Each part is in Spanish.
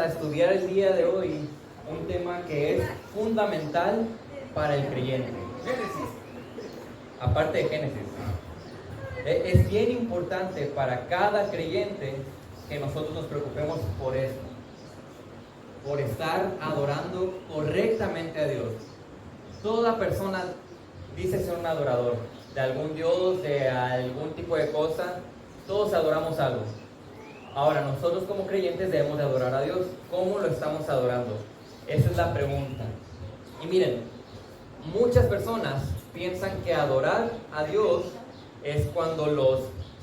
a estudiar el día de hoy un tema que es fundamental para el creyente. Génesis. Aparte de Génesis. Es bien importante para cada creyente que nosotros nos preocupemos por esto. Por estar adorando correctamente a Dios. Toda persona dice ser un adorador de algún Dios, de algún tipo de cosa. Todos adoramos algo. Ahora, nosotros como creyentes debemos de adorar a Dios. ¿Cómo lo estamos adorando? Esa es la pregunta. Y miren, muchas personas piensan que adorar a Dios es cuando los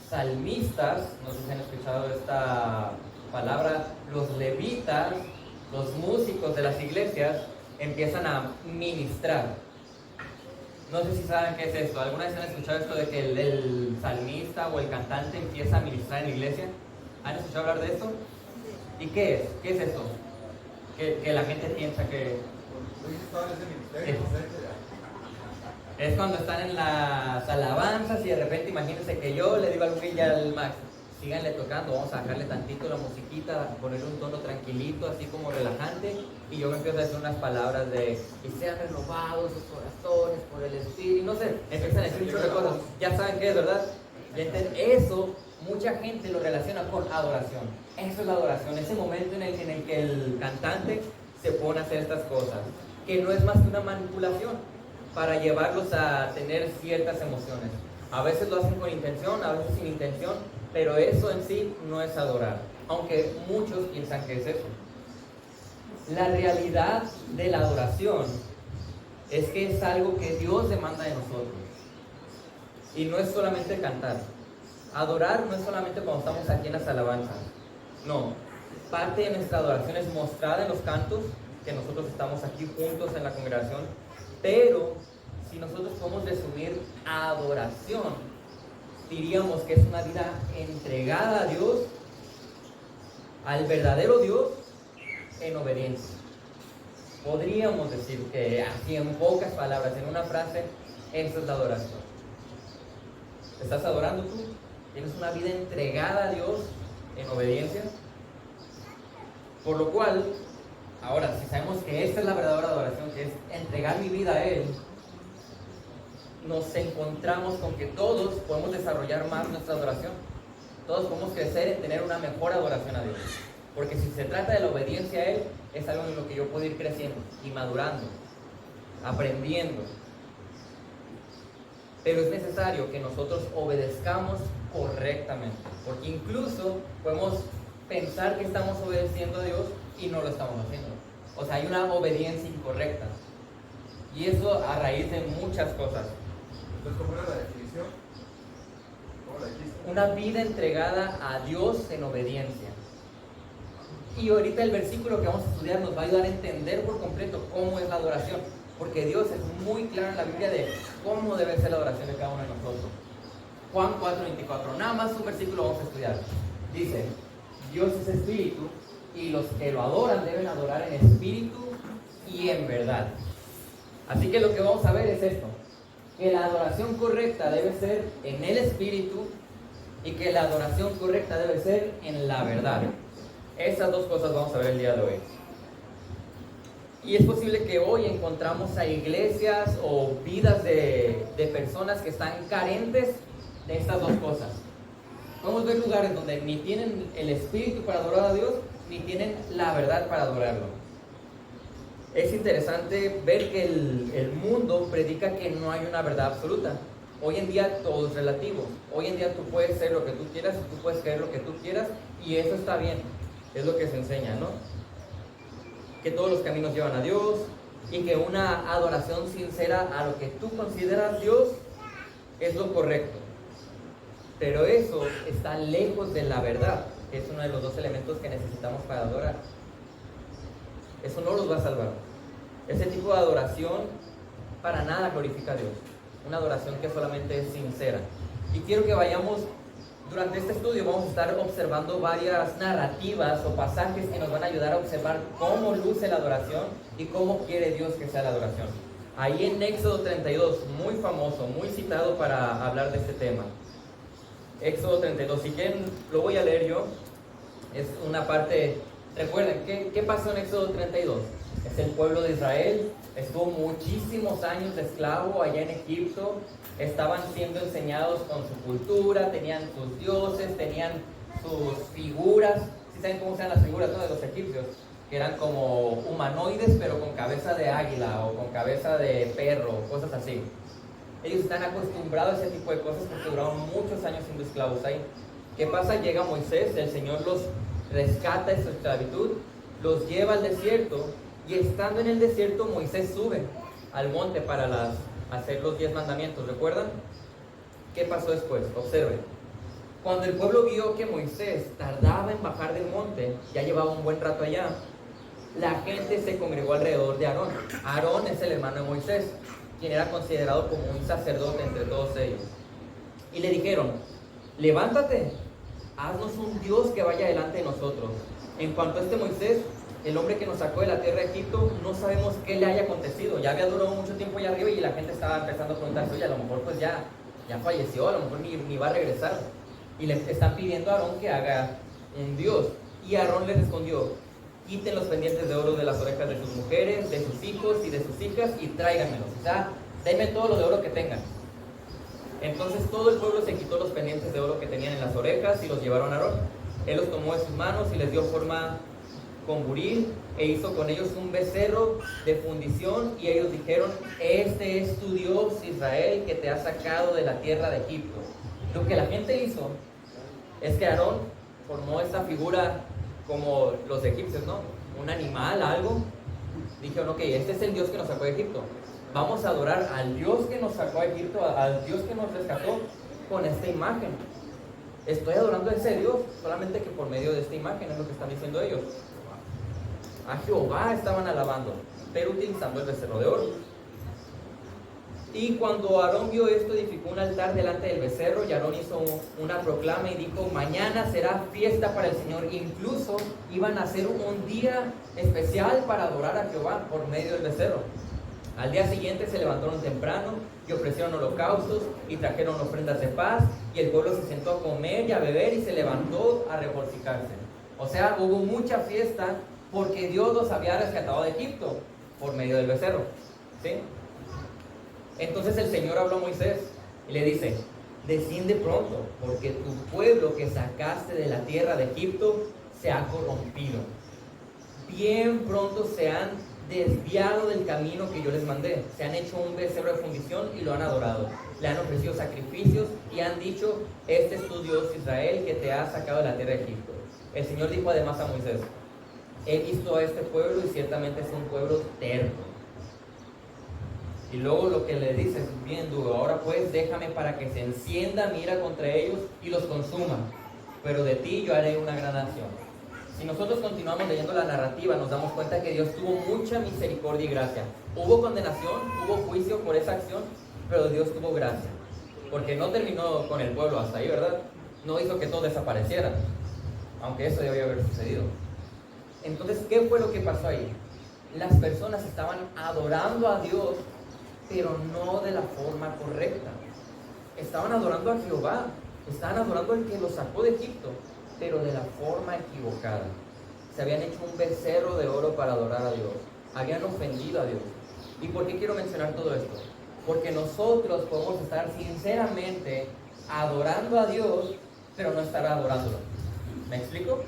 salmistas, no sé si han escuchado esta palabra, los levitas, los músicos de las iglesias, empiezan a ministrar. No sé si saben qué es esto. ¿Alguna vez han escuchado esto de que el salmista o el cantante empieza a ministrar en la iglesia? ¿Han escuchado hablar de esto? ¿Y qué es? ¿Qué es esto? Que la gente piensa que... Es cuando están en las alabanzas y de repente imagínense que yo le digo al Will y al Max, síganle tocando, vamos a bajarle tantito la musiquita, ponerle un tono tranquilito, así como relajante, y yo me empiezo a decir unas palabras de y sean renovados sus corazones por el Espíritu, no sé, empiezan a decir muchas cosas, ya saben qué es, ¿verdad? Y entonces eso mucha gente lo relaciona con adoración. Eso es la adoración, ese momento en el que el cantante se pone a hacer estas cosas, que no es más que una manipulación para llevarlos a tener ciertas emociones. A veces lo hacen con intención, a veces sin intención, pero eso en sí no es adorar, aunque muchos piensan que es eso. La realidad de la adoración es que es algo que Dios demanda de nosotros. Y no es solamente cantar. Adorar no es solamente cuando estamos aquí en las alabanzas. No, parte de nuestra adoración es mostrada en los cantos, que nosotros estamos aquí juntos en la congregación, pero si nosotros podemos resumir adoración, diríamos que es una vida entregada a Dios, al verdadero Dios, en obediencia. Podríamos decir que así en pocas palabras, en una frase, esa es la adoración. ¿Estás adorando tú? ¿Tienes una vida entregada a Dios en obediencia? Por lo cual, ahora, si sabemos que esta es la verdadera adoración, que es entregar mi vida a Él, nos encontramos con que todos podemos desarrollar más nuestra adoración. Todos podemos crecer en tener una mejor adoración a Dios. Porque si se trata de la obediencia a Él, es algo en lo que yo puedo ir creciendo y madurando, aprendiendo. Pero es necesario que nosotros obedezcamos correctamente. Porque incluso podemos pensar que estamos obedeciendo a Dios y no lo estamos haciendo. O sea, hay una obediencia incorrecta. Y eso a raíz de muchas cosas. Entonces, ¿cómo era la definición? ¿Cómo la dijiste? Una vida entregada a Dios en obediencia. Y ahorita el versículo que vamos a estudiar nos va a ayudar a entender por completo cómo es la adoración. Porque Dios es muy claro en la Biblia de cómo debe ser la adoración de cada uno de nosotros. Juan 4:24. Nada más un versículo vamos a estudiar. Dice, Dios es espíritu y los que lo adoran deben adorar en espíritu y en verdad. Así que lo que vamos a ver es esto. Que la adoración correcta debe ser en el espíritu y que la adoración correcta debe ser en la verdad. Esas dos cosas vamos a ver el día de hoy. Y es posible que hoy encontramos a iglesias o vidas de personas que están carentes de estas dos cosas. Podemos ver lugares donde ni tienen el espíritu para adorar a Dios, ni tienen la verdad para adorarlo. Es interesante ver que el mundo predica que no hay una verdad absoluta. Hoy en día todo es relativo. Hoy en día tú puedes ser lo que tú quieras, tú puedes creer lo que tú quieras, y eso está bien. Es lo que se enseña, ¿no? Que todos los caminos llevan a Dios, y que una adoración sincera a lo que tú consideras Dios es lo correcto. Pero eso está lejos de la verdad, que es uno de los dos elementos que necesitamos para adorar. Eso no los va a salvar. Ese tipo de adoración para nada glorifica a Dios. Una adoración que solamente es sincera. Y quiero que vayamos, durante este estudio vamos a estar observando varias narrativas o pasajes que nos van a ayudar a observar cómo luce la adoración y cómo quiere Dios que sea la adoración. Ahí en Éxodo 32, muy famoso, muy citado para hablar de este tema. Éxodo 32, si quieren lo voy a leer yo. Es una parte Recuerden, ¿qué pasó en Éxodo 32? Es el pueblo de Israel, estuvo muchísimos años de esclavo allá en Egipto, estaban siendo enseñados con su cultura, tenían sus dioses, tenían sus figuras. ¿Sí saben cómo se llaman las figuras, no, de los egipcios? Que eran como humanoides, pero con cabeza de águila o con cabeza de perro, cosas así. Ellos están acostumbrados a ese tipo de cosas porque duraron muchos años siendo esclavos ahí. ¿Qué pasa? Llega Moisés, el Señor los rescata de su esclavitud, los lleva al desierto, y estando en el desierto Moisés sube al monte para hacer los 10 mandamientos. ¿Recuerdan? ¿Qué pasó después? Observen. Cuando el pueblo vio que Moisés tardaba en bajar del monte, ya llevaba un buen rato allá, la gente se congregó alrededor de Aarón. Aarón es el hermano de Moisés, quien era considerado como un sacerdote entre todos ellos. Y le dijeron: levántate, haznos un Dios que vaya delante de nosotros. En cuanto a este Moisés, el hombre que nos sacó de la tierra de Egipto, no sabemos qué le haya acontecido. Ya había durado mucho tiempo allá arriba y la gente estaba empezando a preguntarse: oye, a lo mejor pues ya falleció, a lo mejor ni va a regresar. Y le están pidiendo a Aarón que haga un Dios. Y Aarón le respondió: quiten los pendientes de oro de las orejas de sus mujeres, de sus hijos y de sus hijas y tráiganmelos. O sea, denme todo lo de oro que tengan. Entonces todo el pueblo se quitó los pendientes de oro que tenían en las orejas y los llevaron a Aarón. Él los tomó de sus manos y les dio forma con buril e hizo con ellos un becerro de fundición, y ellos dijeron: este es tu Dios, Israel, que te ha sacado de la tierra de Egipto. Lo que la gente hizo es que Aarón formó esta figura como los egipcios, ¿no? Un animal, algo. Dijeron: ok, este es el Dios que nos sacó de Egipto. Vamos a adorar al Dios que nos sacó de Egipto, al Dios que nos rescató, con esta imagen. Estoy adorando a ese Dios, solamente que por medio de esta imagen, es lo que están diciendo ellos. A Jehová estaban alabando, pero utilizando el becerro de oro. Y cuando Aarón vio esto, edificó un altar delante del becerro, y Aarón hizo una proclama y dijo: mañana será fiesta para el Señor. Incluso iban a hacer un día especial para adorar a Jehová por medio del becerro. Al día siguiente se levantaron temprano y ofrecieron holocaustos y trajeron ofrendas de paz, y el pueblo se sentó a comer y a beber y se levantó a regocijarse. O sea, hubo mucha fiesta porque Dios los había rescatado de Egipto por medio del becerro, ¿sí? Entonces el Señor habló a Moisés y le dice: desciende pronto, porque tu pueblo que sacaste de la tierra de Egipto se ha corrompido. Bien pronto se han desviado del camino que yo les mandé. Se han hecho un becerro de fundición y lo han adorado. Le han ofrecido sacrificios y han dicho: este es tu Dios, Israel, que te ha sacado de la tierra de Egipto. El Señor dijo además a Moisés: he visto a este pueblo y ciertamente es un pueblo terco. Y luego lo que le dice es bien duro: ahora pues déjame para que se encienda mi ira contra ellos y los consuma, pero de ti yo haré una gran nación. Si nosotros continuamos leyendo la narrativa, nos damos cuenta que Dios tuvo mucha misericordia y gracia. Hubo condenación, hubo juicio por esa acción, pero Dios tuvo gracia, porque no terminó con el pueblo hasta ahí, ¿verdad? No hizo que todos desaparecieran, aunque eso debió haber sucedido. Entonces, ¿qué fue lo que pasó ahí? Las personas estaban adorando a Dios, pero no de la forma correcta. Estaban adorando a Jehová, estaban adorando al que los sacó de Egipto, pero de la forma equivocada. Se habían hecho un becerro de oro para adorar a Dios. Habían ofendido a Dios. ¿Y por qué quiero mencionar todo esto? Porque nosotros podemos estar sinceramente adorando a Dios, pero no estar adorándolo. ¿Me explico?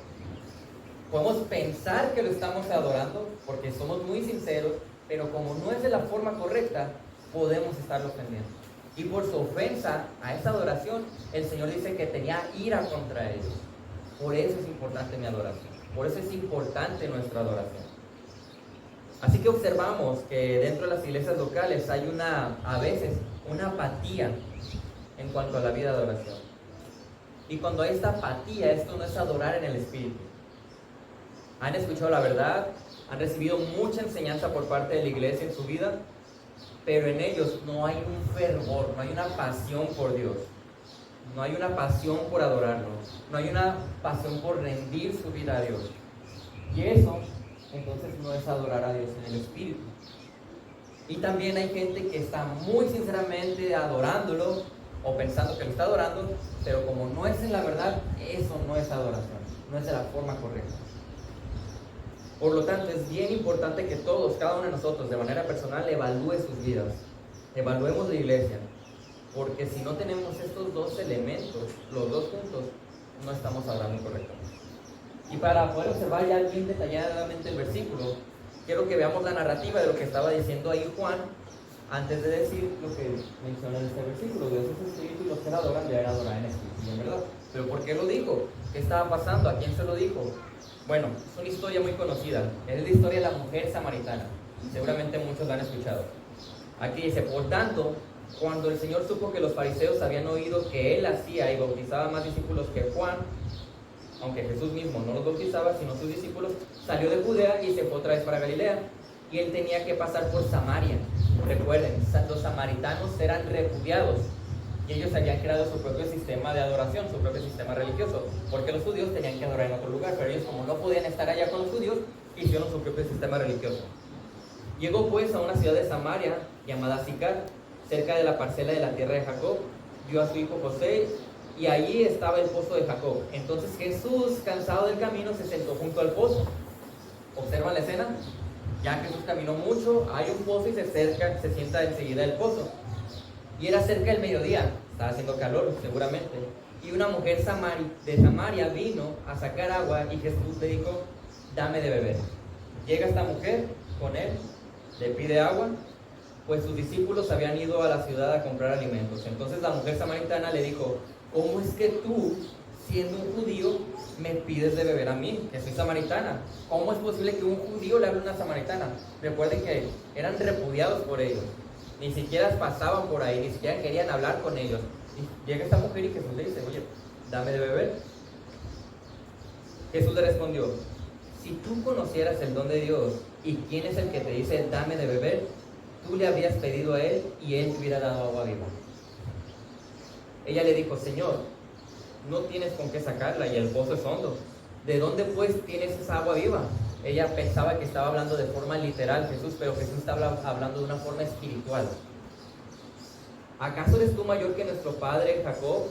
Podemos pensar que lo estamos adorando porque somos muy sinceros, pero como no es de la forma correcta, podemos estarlo ofendiendo. Y por su ofensa a esa adoración, el Señor dice que tenía ira contra ellos. Por eso es importante mi adoración. Por eso es importante nuestra adoración. Así que observamos que dentro de las iglesias locales hay a veces una apatía en cuanto a la vida de adoración. Y cuando hay esta apatía, esto no es adorar en el Espíritu. Han escuchado la verdad, han recibido mucha enseñanza por parte de la iglesia en su vida, pero en ellos no hay un fervor, no hay una pasión por Dios. No hay una pasión por adorarlo. No hay una pasión por rendir su vida a Dios. Y eso, entonces, no es adorar a Dios en el Espíritu. Y también hay gente que está muy sinceramente adorándolo o pensando que lo está adorando, pero como no es en la verdad, eso no es adoración. No es de la forma correcta. Por lo tanto, es bien importante que todos, cada uno de nosotros, de manera personal, evalúe sus vidas. Evaluemos la iglesia. Porque si no tenemos estos dos elementos, los dos juntos, no estamos hablando correctamente. Y para poder observar ya bien detalladamente el versículo, quiero que veamos la narrativa de lo que estaba diciendo ahí Juan antes de decir lo que menciona en este versículo. Dios es espíritu y los que la adoran deben adorar en espíritu y en verdad. ¿Pero por qué lo dijo? ¿Qué estaba pasando? ¿A quién se lo dijo? Bueno, es una historia muy conocida. Es la historia de la mujer samaritana. Seguramente muchos la han escuchado. Aquí dice, por tanto, cuando el Señor supo que los fariseos habían oído que Él hacía y bautizaba más discípulos que Juan, aunque Jesús mismo no los bautizaba, sino sus discípulos, salió de Judea y se fue otra vez para Galilea. Y Él tenía que pasar por Samaria. Recuerden, los samaritanos eran repudiados. Y ellos habían creado su propio sistema de adoración, su propio sistema religioso. Porque los judíos tenían que adorar en otro lugar, pero ellos, como no podían estar allá con los judíos, hicieron su propio sistema religioso. Llegó pues a una ciudad de Samaria llamada Sicar, cerca de la parcela de la tierra de Jacob. Vio a su hijo José y allí estaba el pozo de Jacob. Entonces Jesús, cansado del camino, se sentó junto al pozo. ¿Observan la escena? Ya Jesús caminó mucho, hay un pozo y se sienta enseguida del pozo. Y era cerca del mediodía, estaba haciendo calor seguramente. Y una mujer de Samaria vino a sacar agua y Jesús le dijo, dame de beber. Llega esta mujer con él, le pide agua, pues sus discípulos habían ido a la ciudad a comprar alimentos. Entonces la mujer samaritana le dijo, ¿cómo es que tú, siendo un judío, me pides de beber a mí, que soy samaritana? ¿Cómo es posible que un judío le hable a una samaritana? Recuerden que eran repudiados por ellos. Ni siquiera pasaban por ahí, ni siquiera querían hablar con ellos. Y llega esta mujer y Jesús le dice, oye, dame de beber. Jesús le respondió, si tú conocieras el don de Dios y quién es el que te dice, dame de beber, tú le habrías pedido a él y él te hubiera dado agua viva. Ella le dijo, Señor, no tienes con qué sacarla y el pozo es hondo. ¿De dónde pues tienes esa agua viva? Ella pensaba que estaba hablando de forma literal Jesús, pero Jesús estaba hablando de una forma espiritual. ¿Acaso eres tú mayor que nuestro padre Jacob,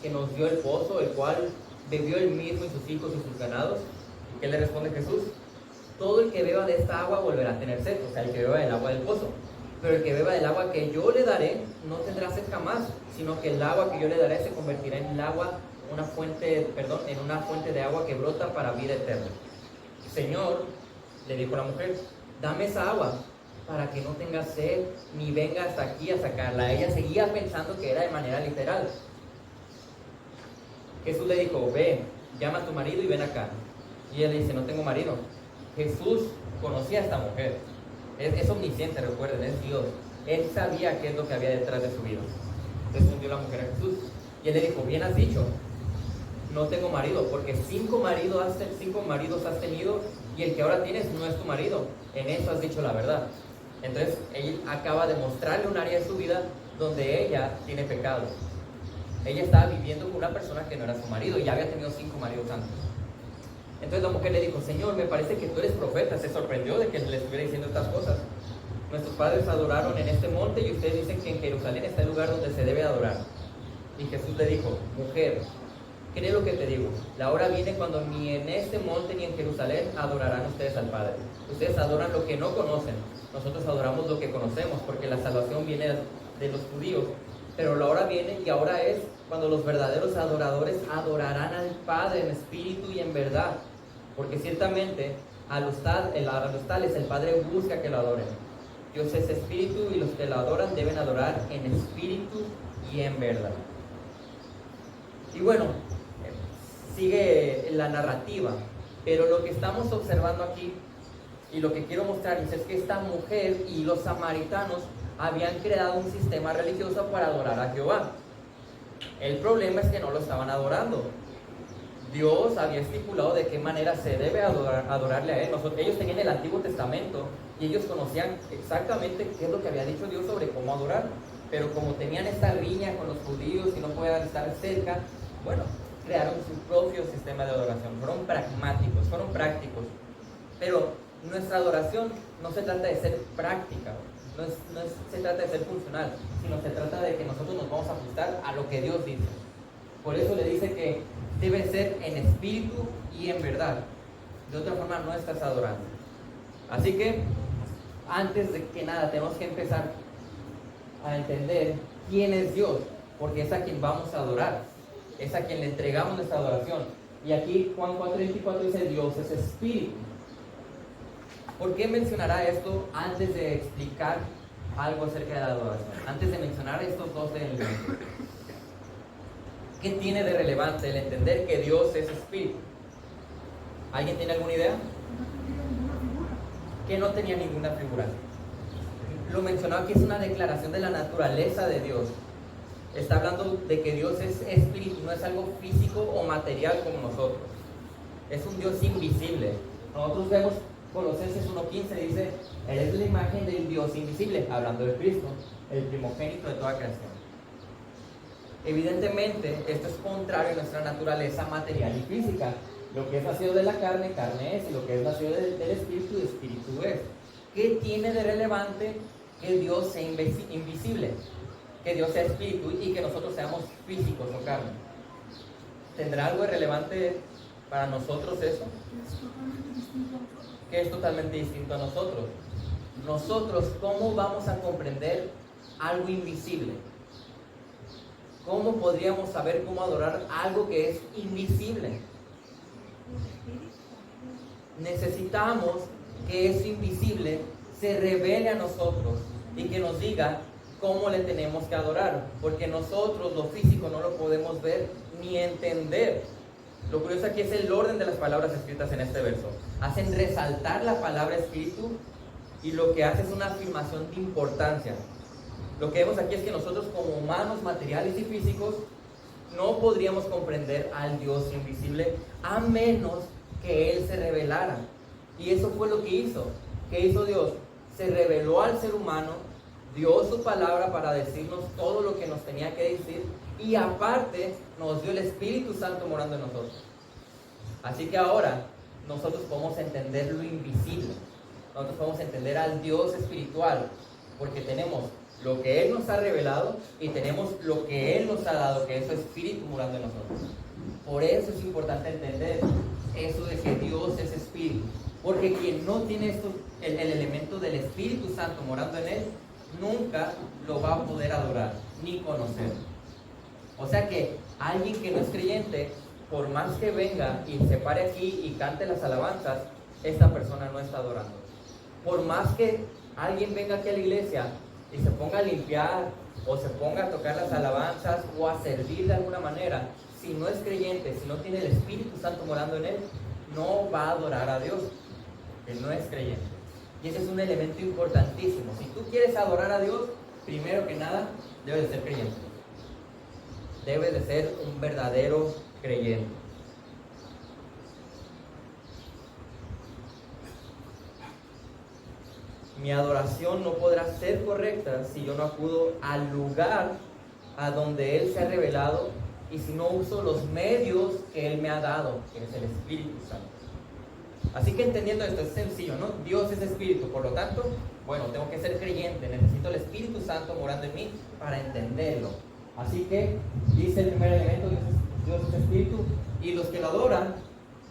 que nos dio el pozo, el cual bebió él mismo y sus hijos y sus ganados? ¿Y qué le responde Jesús? Todo el que beba de esta agua volverá a tener sed, o sea, el que beba del agua del pozo. Pero el que beba del agua que yo le daré no tendrá sed jamás, sino que el agua que yo le daré se convertirá en una fuente de agua que brota para vida eterna. Señor, le dijo la mujer, dame esa agua para que no tenga sed ni venga hasta aquí a sacarla. Ella seguía pensando que era de manera literal. Jesús le dijo, ve, llama a tu marido y ven acá. Y ella le dice, no tengo marido. Jesús conocía a esta mujer. Es omnisciente, recuerden, es Dios. Él sabía qué es lo que había detrás de su vida. Respondió la mujer a Jesús. Y él le dijo, bien has dicho, no tengo marido, porque 5 maridos has tenido y el que ahora tienes no es tu marido. En eso has dicho la verdad. Entonces, él acaba de mostrarle un área de su vida donde ella tiene pecado. Ella estaba viviendo con una persona que no era su marido y ya había tenido 5 maridos antes. Entonces la mujer le dijo, Señor, me parece que tú eres profeta. Se sorprendió de que le estuviera diciendo estas cosas. Nuestros padres adoraron en este monte y ustedes dicen que en Jerusalén está el lugar donde se debe adorar. Y Jesús le dijo, mujer, ¿qué es lo que te digo? La hora viene cuando ni en este monte ni en Jerusalén adorarán ustedes al Padre. Ustedes adoran lo que no conocen. Nosotros adoramos lo que conocemos, porque la salvación viene de los judíos. Pero la hora viene y ahora es cuando los verdaderos adoradores adorarán al Padre en espíritu y en verdad. Porque ciertamente a los tales el Padre busca que lo adoren. Dios es espíritu y los que lo adoran deben adorar en espíritu y en verdad. Y bueno, sigue la narrativa, pero lo que estamos observando aquí y lo que quiero mostrarles es que esta mujer y los samaritanos habían creado un sistema religioso para adorar a Jehová. El problema es que no lo estaban adorando. Dios había estipulado de qué manera se debe adorarle a Él. Ellos tenían el Antiguo Testamento y ellos conocían exactamente qué es lo que había dicho Dios sobre cómo adorar. Pero como tenían esta riña con los judíos y no podían estar cerca, bueno, crearon su propio sistema de adoración. Fueron pragmáticos, fueron prácticos. Pero nuestra adoración no se trata de ser práctica, no se trata de ser funcional, sino se trata de que nosotros nos vamos a ajustar a lo que Dios dice. Por eso le dice que debe ser en espíritu y en verdad. De otra forma no estás adorando. Así que, antes de que nada, tenemos que empezar a entender quién es Dios, porque es a quien vamos a adorar, es a quien le entregamos nuestra adoración. Y aquí Juan 4:24 dice: Dios es espíritu. ¿Por qué mencionará esto antes de explicar algo acerca de la adoración? Antes de mencionar estos dos elementos, ¿qué tiene de relevante el entender que Dios es espíritu? ¿Alguien tiene alguna idea? Que no tenía ninguna figura. Lo mencionaba aquí, es una declaración de la naturaleza de Dios. Está hablando de que Dios es espíritu, no es algo físico o material como nosotros. Es un Dios invisible. Nosotros vemos Colosenses 1:15, dice: Él es la imagen del Dios invisible, hablando de Cristo, el primogénito de toda creación. Evidentemente, esto es contrario a nuestra naturaleza material y física. Lo que es nacido de la carne, carne es, y lo que es nacido del espíritu, espíritu es. ¿Qué tiene de relevante que Dios sea invisible? Que Dios sea espíritu y que nosotros seamos físicos o carne. ¿Tendrá algo de relevante para nosotros eso? Que es totalmente distinto a nosotros. Nosotros, ¿cómo vamos a comprender algo invisible? ¿Cómo podríamos saber cómo adorar algo que es invisible? Necesitamos que eso invisible se revele a nosotros y que nos diga cómo le tenemos que adorar, porque nosotros lo físico no lo podemos ver ni entender. Lo curioso aquí es el orden de las palabras escritas en este verso. Hacen resaltar la palabra espíritu y lo que hace es una afirmación de importancia. Lo que vemos aquí es que nosotros, como humanos materiales y físicos, no podríamos comprender al Dios invisible a menos que Él se revelara. Y eso fue lo que hizo. ¿Qué hizo Dios? Se reveló al ser humano, dio su palabra para decirnos todo lo que nos tenía que decir, y aparte nos dio el Espíritu Santo morando en nosotros. Así que ahora nosotros podemos entender lo invisible. Nosotros podemos entender al Dios espiritual, porque tenemos lo que Él nos ha revelado y tenemos lo que Él nos ha dado, que es su Espíritu morando en nosotros. Por eso es importante entender eso de que Dios es Espíritu, porque quien no tiene esto, el elemento del Espíritu Santo morando en Él, nunca lo va a poder adorar ni conocer. O sea que alguien que no es creyente, por más que venga y se pare aquí y cante las alabanzas, esta persona no está adorando. Por más que alguien venga aquí a la iglesia y se ponga a limpiar o se ponga a tocar las alabanzas o a servir de alguna manera, si no es creyente, si no tiene el Espíritu Santo morando en él, no va a adorar a Dios. Él no es creyente. Y ese es un elemento importantísimo. Si tú quieres adorar a Dios, primero que nada, debes de ser creyente. Debes de ser un verdadero creyente. Mi adoración no podrá ser correcta si yo no acudo al lugar a donde Él se ha revelado y si no uso los medios que Él me ha dado, que es el Espíritu Santo. Así que entendiendo esto es sencillo, ¿no? Dios es Espíritu, por lo tanto, bueno, tengo que ser creyente, necesito el Espíritu Santo morando en mí para entenderlo. Así que dice el primer elemento, Dios es Espíritu, y los que lo adoran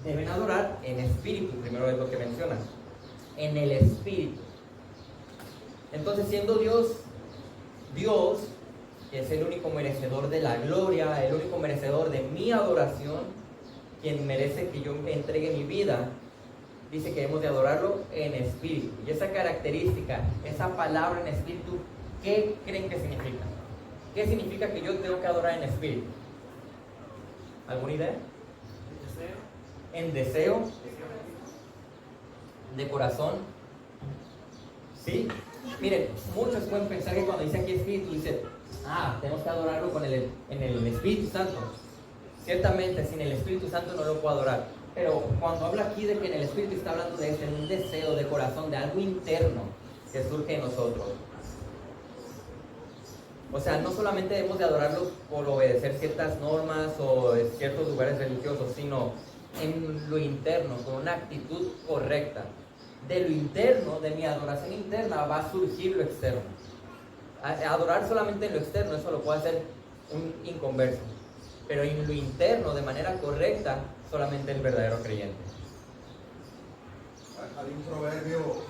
deben adorar en Espíritu, primero es lo que menciona, en el Espíritu. Entonces, siendo Dios, que es el único merecedor de la gloria, el único merecedor de mi adoración, quien merece que yo me entregue mi vida, dice que hemos de adorarlo en espíritu. Y esa característica, esa palabra en espíritu, ¿qué creen que significa? ¿Qué significa que yo tengo que adorar en espíritu? ¿Alguna idea? En deseo, de corazón. ¿Sí? Miren, muchos pueden pensar que cuando dice aquí espíritu, dice, tenemos que adorarlo en el Espíritu Santo. Ciertamente, sin el Espíritu Santo no lo puedo adorar. Pero cuando habla aquí de que en el Espíritu está hablando de un deseo de corazón, de algo interno que surge en nosotros. O sea, no solamente debemos de adorarlo por obedecer ciertas normas o en ciertos lugares religiosos, sino en lo interno, con una actitud correcta. De lo interno, de mi adoración interna, va a surgir lo externo. Adorar solamente en lo externo, eso lo puede hacer un inconverso. Pero en lo interno, de manera correcta, solamente el verdadero creyente. Hay un proverbio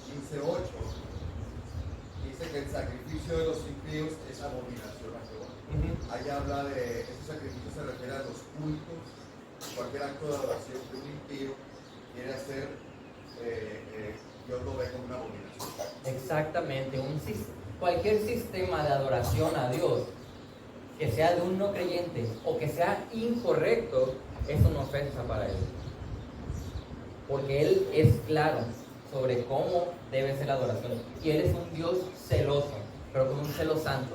15:8, dice que el sacrificio de los impíos es abominación a Jehová. Ahí habla de, ese sacrificio se refiere a los cultos, cualquier acto de adoración que un impío quiere hacer, Dios lo ve como una abominación. Exactamente, cualquier sistema de adoración a Dios, que sea de un no creyente o que sea incorrecto, es una ofensa para Él. Porque Él es claro sobre cómo debe ser la adoración. Y Él es un Dios celoso, pero con un celo santo.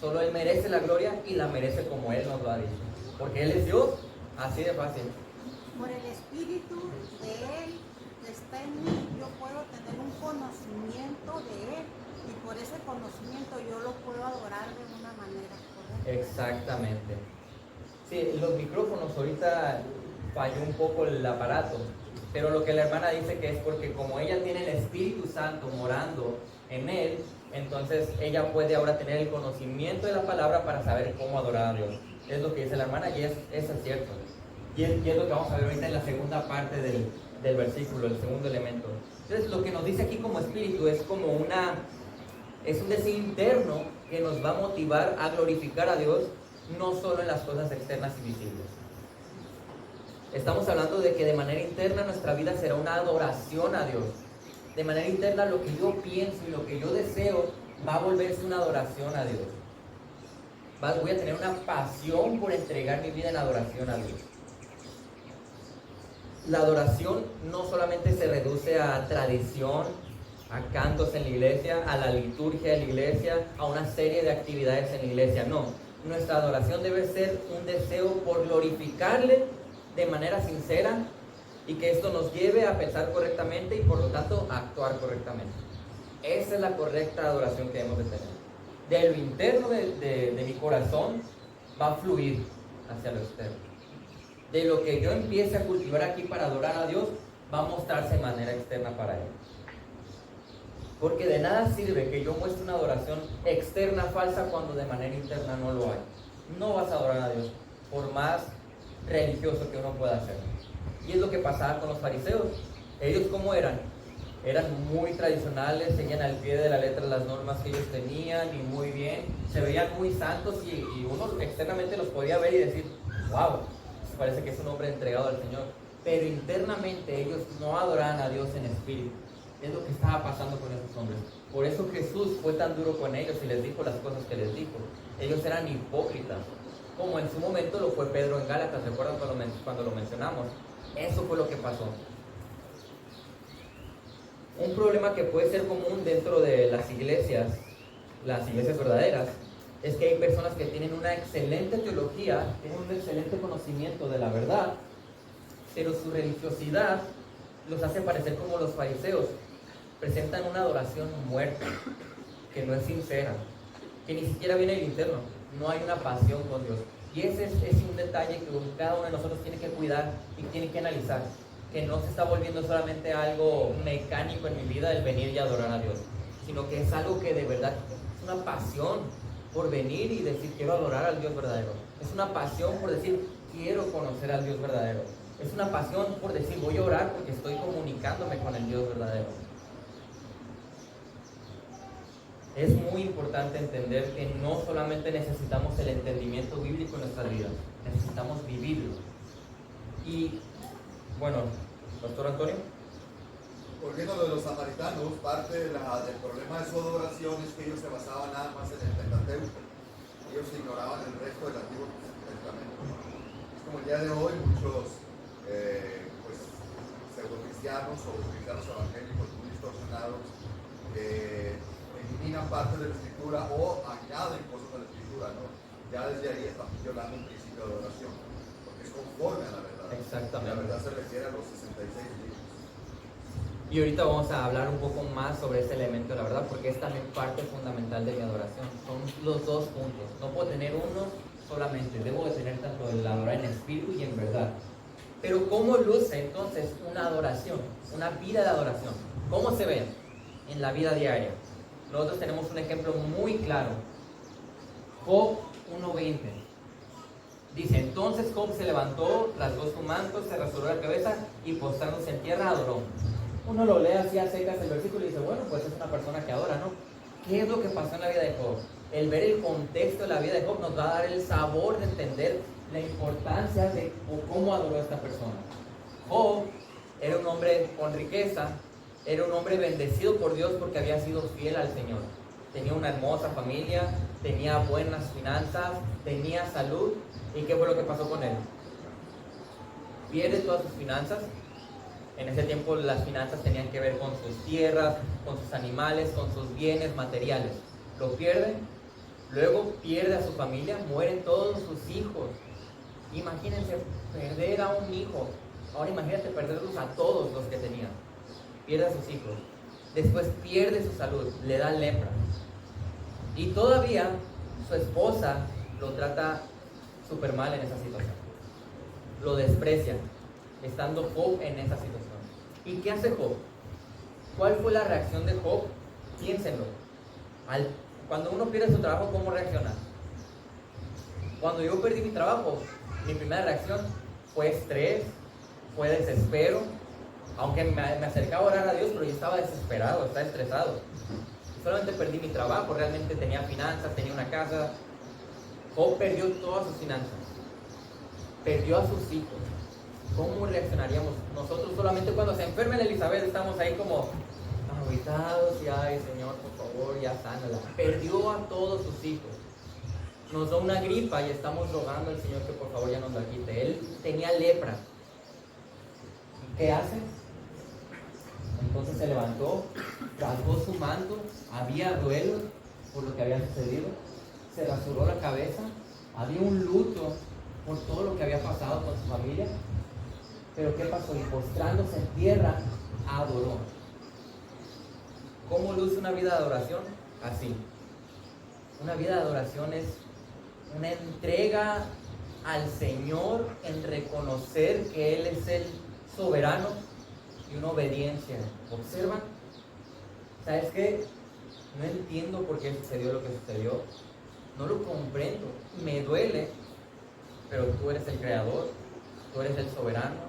Solo Él merece la gloria y la merece como Él nos lo ha dicho. Porque Él es Dios, así de fácil. Por el Espíritu de Él que está en mí, yo puedo tener un conocimiento de Él. Y por ese conocimiento yo lo puedo adorar de una manera correcta. Exactamente. Sí, los micrófonos ahorita falló un poco el aparato, pero lo que la hermana dice que es porque como ella tiene el Espíritu Santo morando en él, entonces ella puede ahora tener el conocimiento de la palabra para saber cómo adorar a Dios. Es lo que dice la hermana y eso es cierto. Y es lo que vamos a ver ahorita en la segunda parte del versículo, el segundo elemento. Entonces lo que nos dice aquí como espíritu es como es un deseo interno que nos va a motivar a glorificar a Dios, no solo en las cosas externas y visibles. Estamos hablando de que de manera interna nuestra vida será una adoración a Dios. De manera interna lo que yo pienso y lo que yo deseo va a volverse una adoración a Dios. Voy a tener una pasión por entregar mi vida en adoración a Dios. La adoración no solamente se reduce a tradición, a cantos en la iglesia, a la liturgia de la iglesia, a una serie de actividades en la iglesia. No, nuestra adoración debe ser un deseo por glorificarle de manera sincera y que esto nos lleve a pensar correctamente y por lo tanto a actuar correctamente. Esa es la correcta adoración que debemos de tener. De lo interno de mi corazón va a fluir hacia lo externo. De lo que yo empiece a cultivar aquí para adorar a Dios va a mostrarse de manera externa para Él. Porque de nada sirve que yo muestre una adoración externa falsa cuando de manera interna no lo hay. No vas a adorar a Dios, por más religioso que uno pueda ser. Y es lo que pasaba con los fariseos. Ellos, ¿cómo eran? Eran muy tradicionales, seguían al pie de la letra las normas que ellos tenían y muy bien. Se veían muy santos y uno externamente los podía ver y decir, wow, parece que es un hombre entregado al Señor. Pero internamente ellos no adoraban a Dios en espíritu. Es lo que estaba pasando con esos hombres. Por eso Jesús fue tan duro con ellos y les dijo las cosas que les dijo. Ellos eran hipócritas, como en su momento lo fue Pedro en Gálatas. ¿Recuerdan cuando lo mencionamos? Eso fue lo que pasó. Un problema que puede ser común dentro de las iglesias verdaderas, es que hay personas que tienen una excelente teología, tienen un excelente conocimiento de la verdad, pero su religiosidad los hace parecer como los fariseos. Presentan una adoración muerta, que no es sincera, que ni siquiera viene del interno. No hay una pasión con Dios. Y ese es un detalle que cada uno de nosotros tiene que cuidar y tiene que analizar. Que no se está volviendo solamente algo mecánico en mi vida el venir y adorar a Dios, sino que es algo que de verdad es una pasión por venir y decir quiero adorar al Dios verdadero. Es una pasión por decir quiero conocer al Dios verdadero. Es una pasión por decir voy a orar porque estoy comunicándome con el Dios verdadero. Es muy importante entender que no solamente necesitamos el entendimiento bíblico en nuestras vidas, necesitamos vivirlo. Y bueno, Pastor Antonio. Volviendo a lo de los samaritanos, parte del problema de su adoración es que ellos se basaban nada más en el Pentateuco. Ellos ignoraban el resto del Antiguo Testamento. Es como el día de hoy muchos pseudo-cristianos o cristianos evangélicos muy distorsionados eliminan parte de la Escritura o añaden cosas a la Escritura, ¿no? Ya desde ahí estamos violando un principio de adoración, porque es conforme a la verdad. Exactamente. La verdad se refiere a los 66 libros. Y ahorita vamos a hablar un poco más sobre ese elemento de la verdad, porque es también parte fundamental de mi adoración. Son los dos puntos. No puedo tener uno solamente, debo de tener tanto el adorar en espíritu y en verdad. Pero ¿cómo luce entonces una adoración? Una vida de adoración. ¿Cómo se ve en la vida diaria? Nosotros tenemos un ejemplo muy claro. Job 1:20. Dice, entonces Job se levantó, rasgó su manto, se rasuró la cabeza y postrándose en tierra adoró. Uno lo lee así a secas el versículo y dice, bueno, pues es una persona que adora, ¿no? ¿Qué es lo que pasó en la vida de Job? El ver el contexto de la vida de Job nos va a dar el sabor de entender la importancia de cómo adoró a esta persona. Job era un hombre con riqueza, era un hombre bendecido por Dios porque había sido fiel al Señor. Tenía una hermosa familia, tenía buenas finanzas, tenía salud. ¿Y qué fue lo que pasó con él? Pierde todas sus finanzas. En ese tiempo las finanzas tenían que ver con sus tierras, con sus animales, con sus bienes materiales. Lo pierde, luego pierde a su familia, mueren todos sus hijos. Imagínense perder a un hijo. Ahora imagínate perderlos a todos los que tenía. Pierde a sus hijos. Después pierde su salud, le da lepra. Y todavía su esposa lo trata súper mal en esa situación. Lo desprecia, estando Job en esa situación. ¿Y qué hace Job? ¿Cuál fue la reacción de Job? Piénsenlo. Cuando uno pierde su trabajo, ¿cómo reacciona? Cuando yo perdí mi trabajo, mi primera reacción fue estrés, fue desespero. Aunque me acercaba a orar a Dios, pero yo estaba desesperado, estaba estresado. Solamente perdí mi trabajo, realmente tenía finanzas, tenía una casa. Job perdió todas sus finanzas. Perdió a sus hijos. ¿Cómo reaccionaríamos? Nosotros solamente cuando se enferma Elizabeth estamos ahí como aguitados y ay Señor, por favor, ya sánala. Perdió a todos sus hijos. Nos da una gripa y estamos rogando al Señor que por favor ya nos la quite. Él tenía lepra. ¿Qué hace? Entonces se levantó, rasgó su manto, había duelo por lo que había sucedido, se rasuró la cabeza, había un luto por todo lo que había pasado con su familia. Pero ¿qué pasó? Y postrándose en tierra, adoró. ¿Cómo luce una vida de adoración? Así. Una vida de adoración es una entrega al Señor en reconocer que Él es el soberano y una obediencia. ¿Observan? ¿Sabes qué? No entiendo por qué sucedió lo que sucedió. No lo comprendo. Me duele. Pero tú eres el creador. Tú eres el soberano.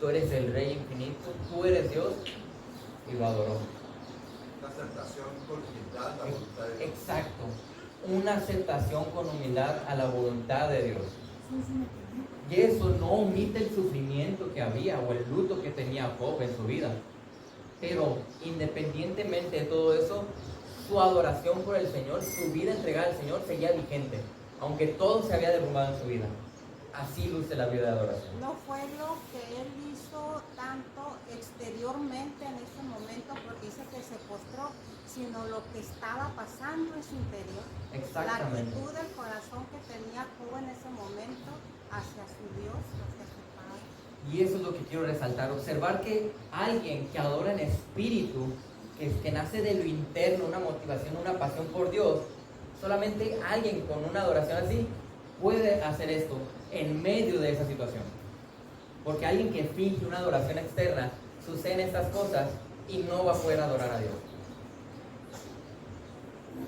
Tú eres el Rey infinito. Tú eres Dios. Y lo adoró. Una aceptación con humildad a la voluntad de Dios. Exacto. Una aceptación con humildad a la voluntad de Dios. Y eso no omite el sufrimiento que había o el luto que tenía Job en su vida. Pero independientemente de todo eso, su adoración por el Señor, su vida entregada al Señor seguía vigente, aunque todo se había derrumbado en su vida. Así luce la vida de adoración. No fue lo que él hizo tanto exteriormente en ese momento, porque dice que se postró, sino lo que estaba pasando en su interior. Exactamente. La actitud del corazón que tenía Job en ese momento hacia su Dios, hacia su Padre. Y eso es lo que quiero resaltar, observar que alguien que adora en espíritu, que nace de lo interno, una motivación, una pasión por Dios, solamente alguien con una adoración así puede hacer esto en medio de esa situación. Porque alguien que finge una adoración externa, suceden estas cosas y no va a poder adorar a Dios.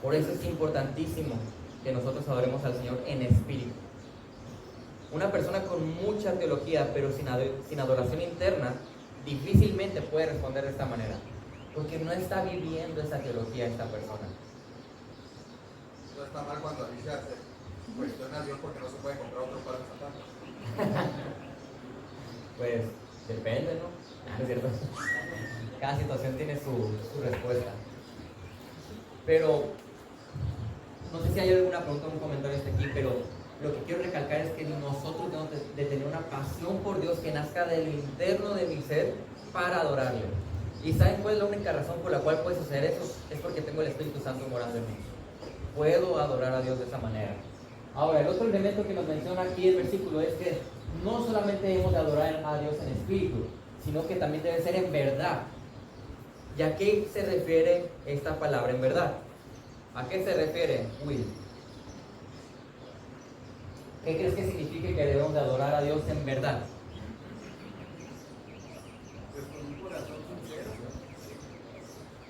Por eso es importantísimo que nosotros adoremos al Señor en espíritu. Una persona con mucha teología, pero sin adoración interna, difícilmente puede responder de esta manera, porque no está viviendo esa teología esta persona. No está mal cuando Alicia se cuestiona a Dios porque no se puede comprar otro par de zapatos. Pues depende, ¿no? ¿No es cierto? Cada situación tiene su respuesta. Pero no sé si hay alguna pregunta o un comentario hasta aquí, pero lo que quiero recalcar es que nosotros debemos de tener una pasión por Dios que nazca del interno de mi ser para adorarle. ¿Y saben cuál es la única razón por la cual puede suceder eso? Es porque tengo el Espíritu Santo morando en mí. Puedo adorar a Dios de esa manera. Ahora, el otro elemento que nos menciona aquí el versículo es que no solamente debemos de adorar a Dios en espíritu, sino que también debe ser en verdad. ¿Y a qué se refiere esta palabra en verdad? ¿A qué se refiere, Will? ¿Qué crees que significa que debemos de adorar a Dios en verdad? Pues con un corazón sincero.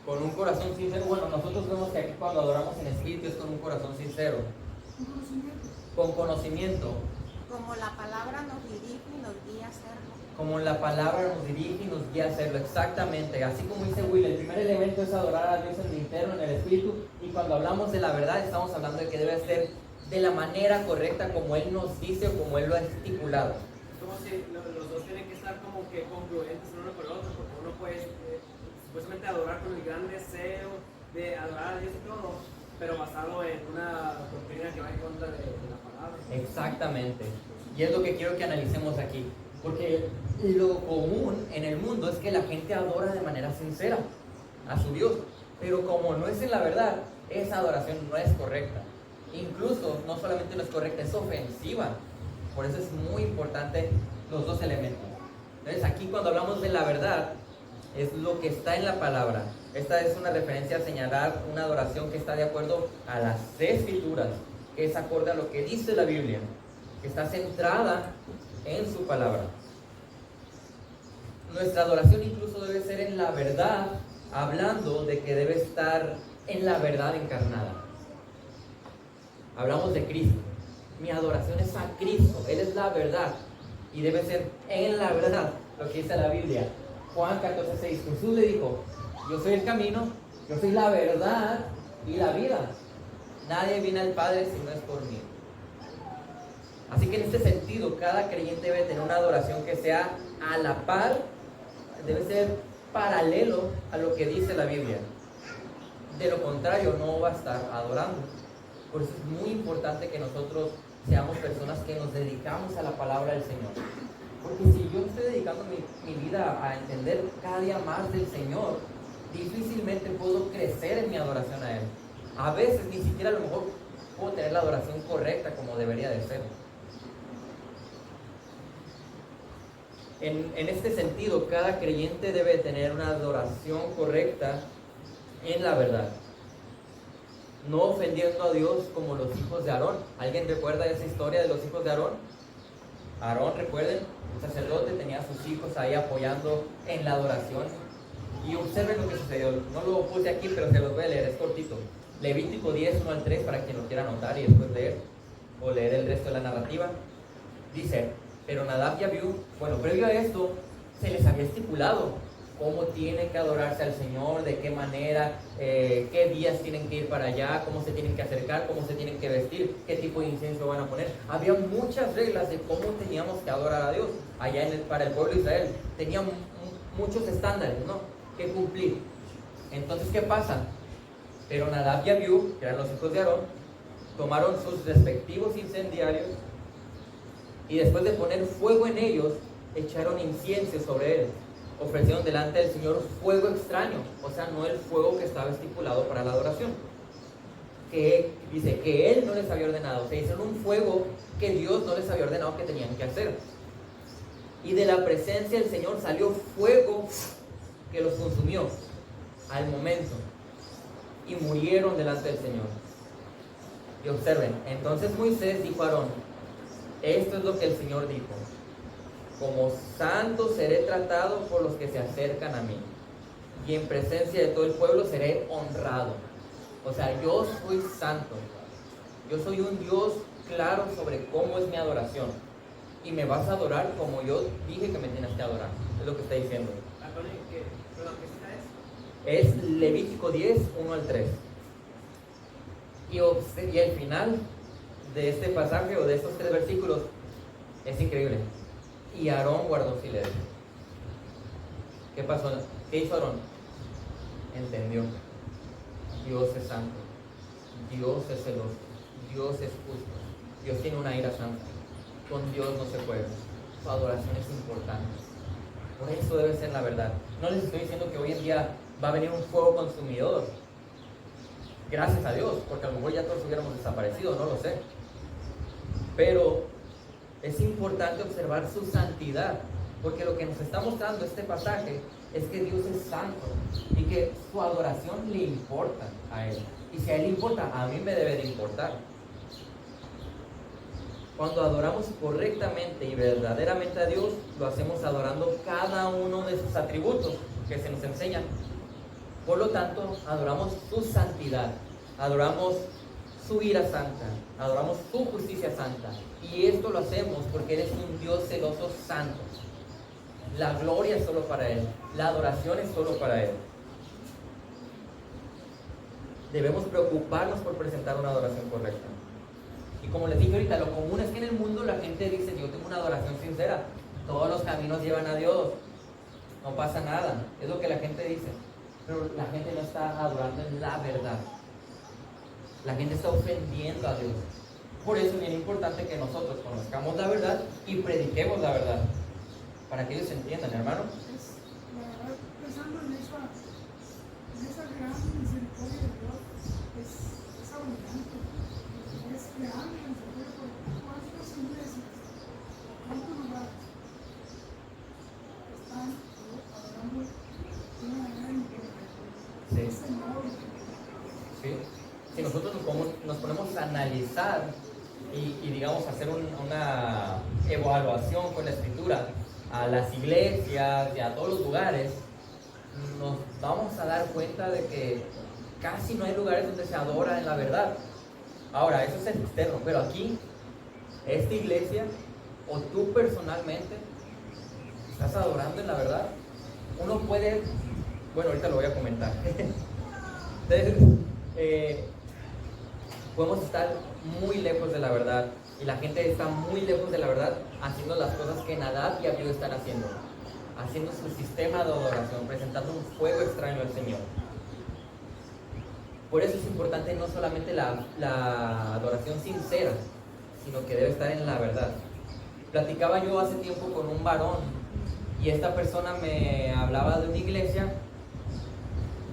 Con un corazón sincero. Bueno, nosotros vemos que aquí cuando adoramos en espíritu es con un corazón sincero. Con conocimiento. Como la palabra nos dirige y nos guía a hacerlo. Como la palabra nos dirige y nos guía a hacerlo, exactamente. Así como dice Will, el primer elemento es adorar a Dios en el interno, en el espíritu, y cuando hablamos de la verdad estamos hablando de que debe ser de la manera correcta como Él nos dice o como Él lo ha estipulado. Es como si los dos tienen que estar como que congruentes uno con el otro, porque uno puede supuestamente adorar con el gran deseo de adorar a Dios y todo, pero basado en una doctrina que va en contra de la palabra. Exactamente. Y es lo que quiero que analicemos aquí. Porque lo común en el mundo es que la gente adora de manera sincera a su Dios. Pero como no es en la verdad, esa adoración no es correcta. Incluso no solamente no es correcta, es ofensiva. Por eso es muy importante los dos elementos. Entonces aquí cuando hablamos de la verdad, es lo que está en la palabra. Esta es una referencia a señalar una adoración que está de acuerdo a las Escrituras, que es acorde a lo que dice la Biblia, que está centrada en su palabra. Nuestra adoración incluso debe ser en la verdad, hablando de que debe estar en la verdad encarnada. Hablamos de Cristo. Mi adoración es a Cristo, Él es la verdad y debe ser en la verdad, lo que dice la Biblia. Juan 14:6, Jesús le dijo: yo soy el camino, yo soy la verdad y la vida. Nadie viene al Padre si no es por mí. Así que en este sentido, cada creyente debe tener una adoración que sea a la par, debe ser paralelo a lo que dice la Biblia. De lo contrario, no va a estar adorando. Por eso es muy importante que nosotros seamos personas que nos dedicamos a la palabra del Señor. Porque si yo estoy dedicando mi vida a entender cada día más del Señor, difícilmente puedo crecer en mi adoración a Él. A veces ni siquiera a lo mejor puedo tener la adoración correcta como debería de ser. En este sentido, cada creyente debe tener una adoración correcta en la verdad, no ofendiendo a Dios como los hijos de Aarón. ¿Alguien recuerda esa historia de los hijos de Aarón? Aarón, recuerden, un sacerdote tenía a sus hijos ahí apoyando en la adoración. Y observen lo que sucedió. No lo puse aquí, pero se los voy a leer, es cortito. Levítico 10, 1 al 3, para quien lo quiera anotar y después leer, o leer el resto de la narrativa. Dice: pero Nadab y Abiú, bueno, previo a esto, se les había estipulado cómo tienen que adorarse al Señor, de qué manera, qué días tienen que ir para allá, cómo se tienen que acercar, cómo se tienen que vestir, qué tipo de incienso van a poner. Había muchas reglas de cómo teníamos que adorar a Dios allá para el pueblo de Israel. Tenían muchos estándares, ¿no?, que cumplir. Entonces, ¿qué pasa? Pero Nadab y Abiú, que eran los hijos de Aarón, tomaron sus respectivos incendiarios y después de poner fuego en ellos, echaron incienso sobre él. Ofrecieron delante del Señor fuego extraño, o sea, no el fuego que estaba estipulado para la adoración. Que dice que Él no les había ordenado, o sea, hicieron un fuego que Dios no les había ordenado que tenían que hacer. Y de la presencia del Señor salió fuego que los consumió al momento, y murieron delante del Señor. Y observen, entonces Moisés dijo a Aarón: esto es lo que el Señor dijo: como santo seré tratado por los que se acercan a mí, y en presencia de todo el pueblo seré honrado. O sea, yo soy santo, yo soy un Dios claro sobre cómo es mi adoración, y me vas a adorar como yo dije que me tienes que adorar. Es lo que está diciendo. Es Levítico 10, 1 al 3. Y el final de este pasaje, o de estos 3 versículos, es increíble. Y Aarón guardó silencio. ¿Qué pasó? ¿Qué hizo Aarón? Entendió. Dios es santo, Dios es celoso, Dios es justo, Dios tiene una ira santa. Con Dios no se juega. Su adoración es importante. Por eso debe ser la verdad. No les estoy diciendo que hoy en día va a venir un fuego consumidor. Gracias a Dios, porque a lo mejor ya todos hubiéramos desaparecido, no lo sé. Pero es importante observar su santidad, porque lo que nos está mostrando este pasaje es que Dios es santo y que su adoración le importa a Él. Y si a Él le importa, a mí me debe de importar. Cuando adoramos correctamente y verdaderamente a Dios, lo hacemos adorando cada uno de sus atributos que se nos enseñan. Por lo tanto, adoramos su santidad, adoramos su ira santa, adoramos su justicia santa. Y esto lo hacemos porque Él es un Dios celoso santo. La gloria es solo para Él, la adoración es solo para Él. Debemos preocuparnos por presentar una adoración correcta. Y como les dije ahorita, lo común es que en el mundo la gente dice: yo tengo una adoración sincera, todos los caminos llevan a Dios, no pasa nada, es lo que la gente dice. Pero la gente no está adorando en la verdad. La gente está ofendiendo a Dios. Por eso es bien importante que nosotros conozcamos la verdad y prediquemos la verdad, para que ellos entiendan, hermano. La verdad, pensando en esa gran misericordia de Dios, es abundante, es real, en serio, porque cuántas iglesias, cuántos lugares están adorando de una manera incorrecta. Sí. Es enorme. ¿Sí? Si nosotros nos ponemos a analizar y digamos hacer una evaluación con la escritura a las iglesias y a todos los lugares, nos vamos a dar cuenta de que casi no hay lugares donde se adora en la verdad. Ahora, eso es el externo, pero aquí, esta iglesia, o tú personalmente, ¿estás adorando en la verdad? Uno puede, bueno, ahorita lo voy a comentar. Entonces, podemos estar muy lejos de la verdad, y la gente está muy lejos de la verdad haciendo las cosas que Nadab y Abiú están haciendo, haciendo su sistema de adoración, presentando un fuego extraño al Señor. Por eso es importante no solamente la adoración sincera, sino que debe estar en la verdad. Platicaba yo hace tiempo con un varón, y esta persona me hablaba de una iglesia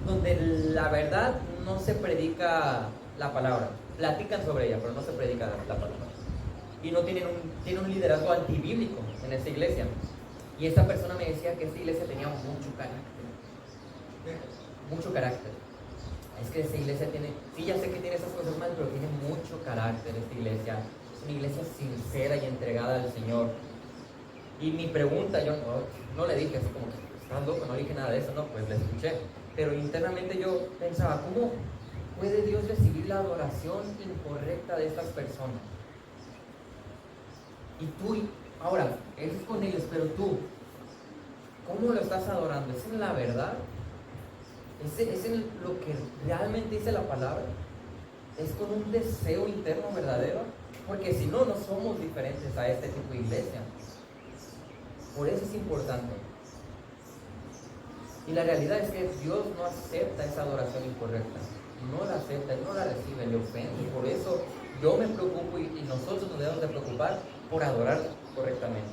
donde la verdad no se predica la palabra. Platican sobre ella, pero no se predica la palabra. Y no tienen un liderazgo antibíblico en esta iglesia. Y esta persona me decía que esta iglesia tenía mucho carácter. Mucho carácter. Es que esta iglesia tiene, sí, ya sé que tiene esas cosas mal, pero tiene mucho carácter esta iglesia. Es una iglesia sincera y entregada al Señor. Y mi pregunta, yo no le dije así como que estás loco, no le dije nada de eso, no, pues le escuché. Pero internamente yo pensaba, ¿cómo puede Dios recibir la adoración incorrecta de estas personas? Y tú, ahora, Él es con ellos, pero tú, ¿cómo lo estás adorando? ¿Es en la verdad? ¿Es en lo que realmente dice la palabra? ¿Es con un deseo interno verdadero? Porque si no, no somos diferentes a este tipo de iglesia. Por eso es importante. Y la realidad es que Dios no acepta esa adoración incorrecta. No la acepta, no la recibe, le ofende. Y por eso yo me preocupo, y nosotros nos debemos de preocupar por adorar correctamente.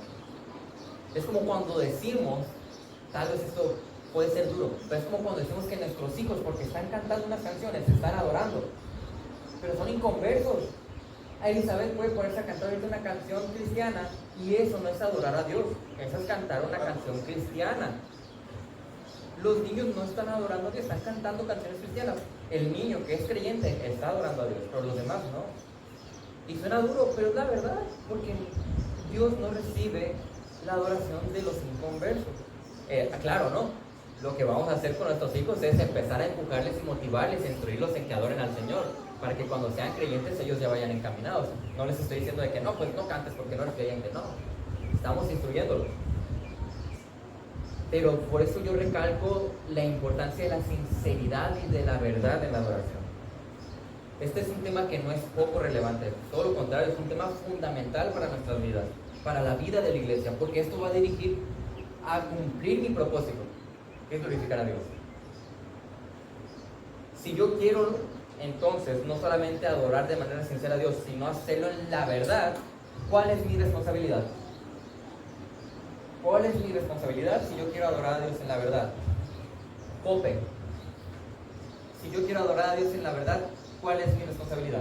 Es como cuando decimos, tal vez esto puede ser duro, pero es como cuando decimos que nuestros hijos, porque están cantando unas canciones, están adorando, pero son inconversos. A Elizabeth puede ponerse a cantar ahorita una canción cristiana, y eso no es adorar a Dios, eso es cantar una canción cristiana. Los niños no están adorando a Dios, están cantando canciones cristianas. El niño que es creyente está adorando a Dios, pero los demás no. Y suena duro, pero es la verdad, porque Dios no recibe la adoración de los inconversos. Claro, ¿no? Lo que vamos a hacer con nuestros hijos es empezar a empujarles y motivarles, a instruirlos en que adoren al Señor, para que cuando sean creyentes ellos ya vayan encaminados. No les estoy diciendo de que no, pues no cantes porque no eres creyente, no. Estamos instruyéndolos. Pero por eso yo recalco la importancia de la sinceridad y de la verdad en la adoración. Este es un tema que no es poco relevante, todo lo contrario, es un tema fundamental para nuestras vidas, para la vida de la iglesia, porque esto va a dirigir a cumplir mi propósito, que es glorificar a Dios. Si yo quiero entonces no solamente adorar de manera sincera a Dios, sino hacerlo en la verdad, ¿cuál es mi responsabilidad? ¿Cuál es mi responsabilidad si yo quiero adorar a Dios en la verdad? Cope. Si yo quiero adorar a Dios en la verdad, ¿cuál es mi responsabilidad?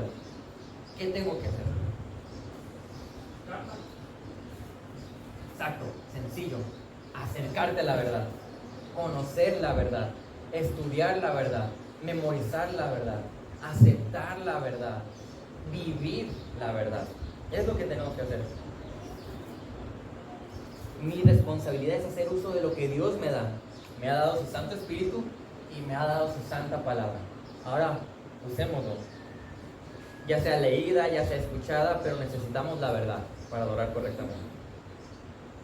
¿Qué tengo que hacer? Exacto, sencillo. Acercarte a la verdad, conocer la verdad, estudiar la verdad, memorizar la verdad, aceptar la verdad, vivir la verdad. Es lo que tenemos que hacer. Mi responsabilidad es hacer uso de lo que Dios me da. Me ha dado su Santo Espíritu y me ha dado su Santa Palabra. Ahora, usémoslo. ya sea leída, ya sea escuchada, pero necesitamos la verdad para adorar correctamente.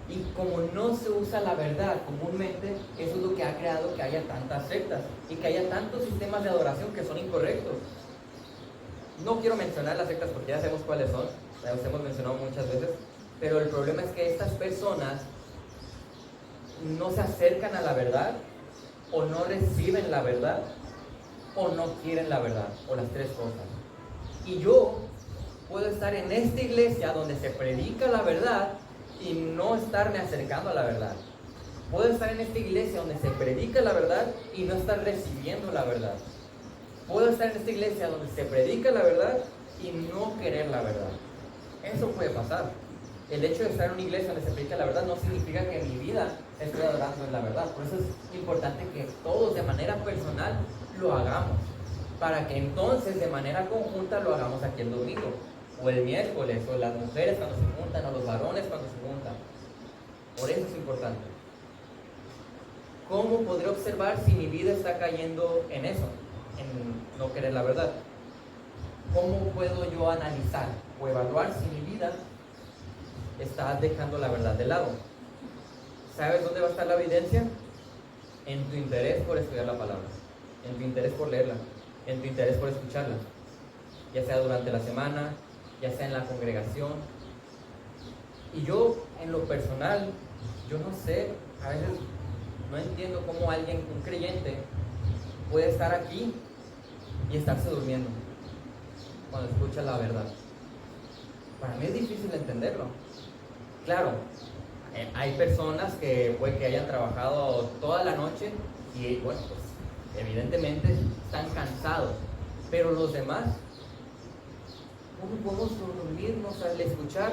Y como no se usa la verdad comúnmente, eso es lo que ha creado que haya tantas sectas y que haya tantos sistemas de adoración que son incorrectos. No quiero mencionar las sectas porque ya sabemos cuáles son, las hemos mencionado muchas veces, pero el problema es que estas personas no se acercan a la verdad, o no reciben la verdad, o no quieren la verdad, o las tres cosas. Y yo puedo estar en esta iglesia donde se predica la verdad y no estarme acercando a la verdad. Puedo estar en esta iglesia donde se predica la verdad y no estar recibiendo la verdad. Puedo estar en esta iglesia donde se predica la verdad y no querer la verdad. Eso puede pasar. El hecho de estar en una iglesia donde se predica la verdad no significa que en mi vida estoy adorando en la verdad. Por eso es importante que todos de manera personal lo hagamos, para que entonces de manera conjunta lo hagamos aquí el domingo, o el miércoles, o las mujeres cuando se juntan, o los varones cuando se juntan. Por eso es importante. ¿Cómo podré observar si mi vida está cayendo en eso, en no querer la verdad? ¿Cómo puedo yo analizar o evaluar si mi vida está dejando la verdad de lado? ¿Sabes dónde va a estar la evidencia? En tu interés por estudiar la palabra, en tu interés por leerla, en tu interés por escucharla, ya sea durante la semana, ya sea en la congregación. Y yo, en lo personal, yo no sé, a veces no entiendo cómo alguien, un creyente, puede estar aquí y estarse durmiendo cuando escucha la verdad. Para mí es difícil entenderlo. Claro, hay personas que puede que hayan trabajado toda la noche y bueno, pues evidentemente están cansados, pero los demás, ¿cómo podemos dormirnos al escuchar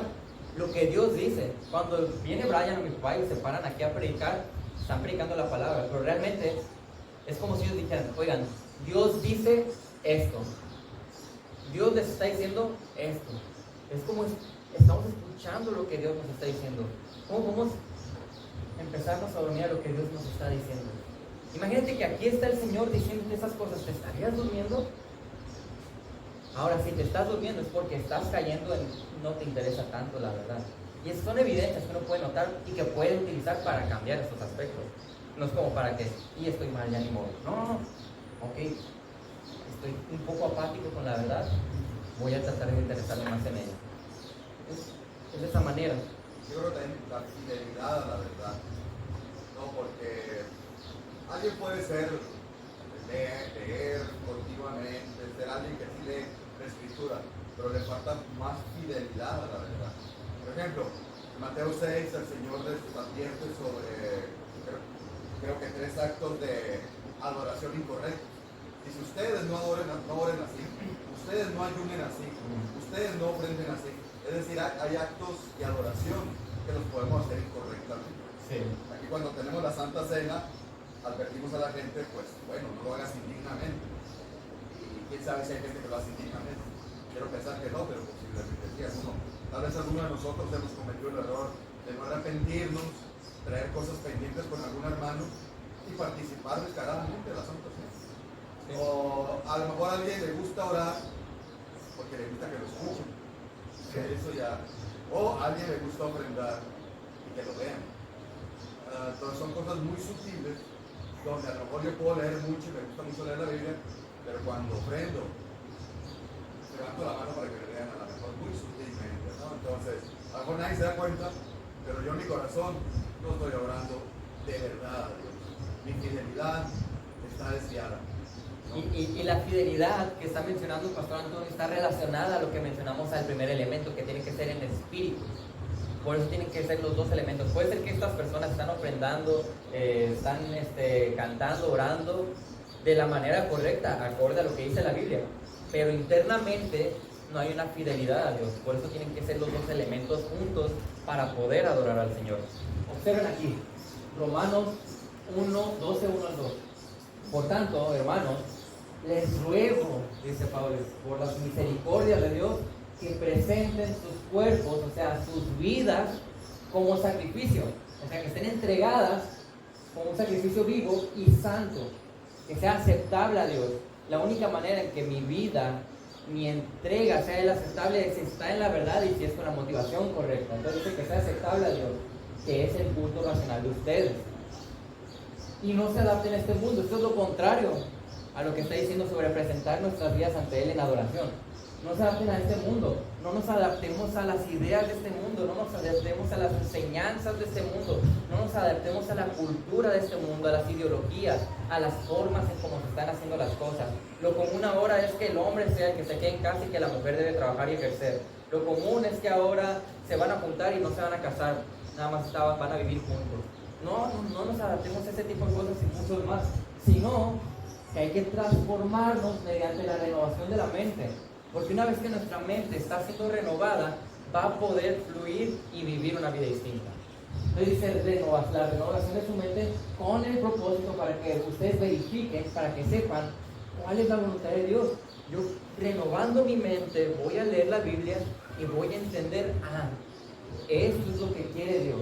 lo que Dios dice? Cuando viene Brian o mi papá y se paran aquí a predicar, están predicando la palabra, pero realmente es como si ellos dijeran, oigan, Dios dice esto, Dios les está diciendo esto. Es como estamos escuchando lo que Dios nos está diciendo. ¿Cómo vamos a empezarnos a dormir a lo que Dios nos está diciendo? Imagínate que aquí está el Señor diciéndote esas cosas. ¿Te estarías durmiendo? Ahora, si te estás durmiendo es porque estás cayendo en no te interesa tanto la verdad. Y esas son evidencias que uno puede notar y que puede utilizar para cambiar estos aspectos. No es como para que, y estoy mal, ya ni modo. No. Ok, estoy un poco apático con la verdad. Voy a tratar de interesarme más en ella. Es de esa manera. Yo creo también la fidelidad a la verdad, ¿no? Porque alguien puede leer continuamente, ser alguien que sí lee la escritura, pero le falta más fidelidad a la verdad. Por ejemplo, en Mateo 6 el Señor les advierte sobre, creo que 3 actos de adoración incorrectos. Dice, ustedes no oren así, ustedes no ayunen así, ustedes no ofrenden así. Es decir, hay actos de adoración que los podemos hacer incorrectamente. Sí. Aquí cuando tenemos la Santa Cena, advertimos a la gente, pues bueno, no lo hagas indignamente. Y quién sabe si hay gente que lo hace indignamente. Quiero pensar que no, pero posiblemente sí. Tal vez alguno de nosotros hemos cometido el error de no arrepentirnos, traer cosas pendientes con algún hermano y participar descaradamente de la Santa Cena. Sí. O a lo mejor a alguien le gusta orar porque le gusta que lo escuchen. Sí. Eso ya. O a alguien le gusta ofrendar y que lo vean. Entonces son cosas muy sutiles donde a lo mejor yo puedo leer mucho y me gusta mucho leer la Biblia, pero cuando ofrendo levanto la mano para que me vean, a lo mejor muy sutilmente, ¿no? Entonces a lo mejor nadie se da cuenta, pero yo en mi corazón no estoy orando de verdad a Dios. Mi fidelidad está desviada, ¿no? Y la fidelidad que está mencionando el pastor Antonio está relacionada a lo que mencionamos al primer elemento, que tiene que ser en espíritu. Por eso tienen que ser los dos elementos. Puede ser que estas personas están ofrendando, están cantando, orando de la manera correcta, acorde a lo que dice la Biblia, pero internamente no hay una fidelidad a Dios. Por eso tienen que ser los dos elementos juntos para poder adorar al Señor. Observen aquí, Romanos 1, 12, 1 al 2. Por tanto, hermanos, les ruego, dice Pablo, por las misericordias de Dios, que presenten sus cuerpos, o sea, sus vidas, como sacrificio, o sea, que estén entregadas como un sacrificio vivo y santo, que sea aceptable a Dios. La única manera en que mi vida mi entrega sea el aceptable, si está en la verdad y si es con la motivación correcta. Entonces dice que sea aceptable a Dios, que es el culto racional de ustedes. Y no se adapten a este mundo. Esto es lo contrario a lo que está diciendo sobre presentar nuestras vidas ante Él en adoración. No se adapten a este mundo, no nos adaptemos a las ideas de este mundo, no nos adaptemos a las enseñanzas de este mundo, no nos adaptemos a la cultura de este mundo, a las ideologías, a las formas en cómo se están haciendo las cosas. Lo común ahora es que el hombre sea el que se quede en casa y que la mujer debe trabajar y ejercer. Lo común es que ahora se van a juntar y no se van a casar, nada más van a vivir juntos. No nos adaptemos a ese tipo de cosas y muchos más, sino que hay que transformarnos mediante la renovación de la mente. Porque una vez que nuestra mente está siendo renovada, va a poder fluir y vivir una vida distinta. Entonces dice la renovación de su mente con el propósito para que ustedes verifiquen, para que sepan cuál es la voluntad de Dios. Yo renovando mi mente voy a leer la Biblia y voy a entender, esto es lo que quiere Dios.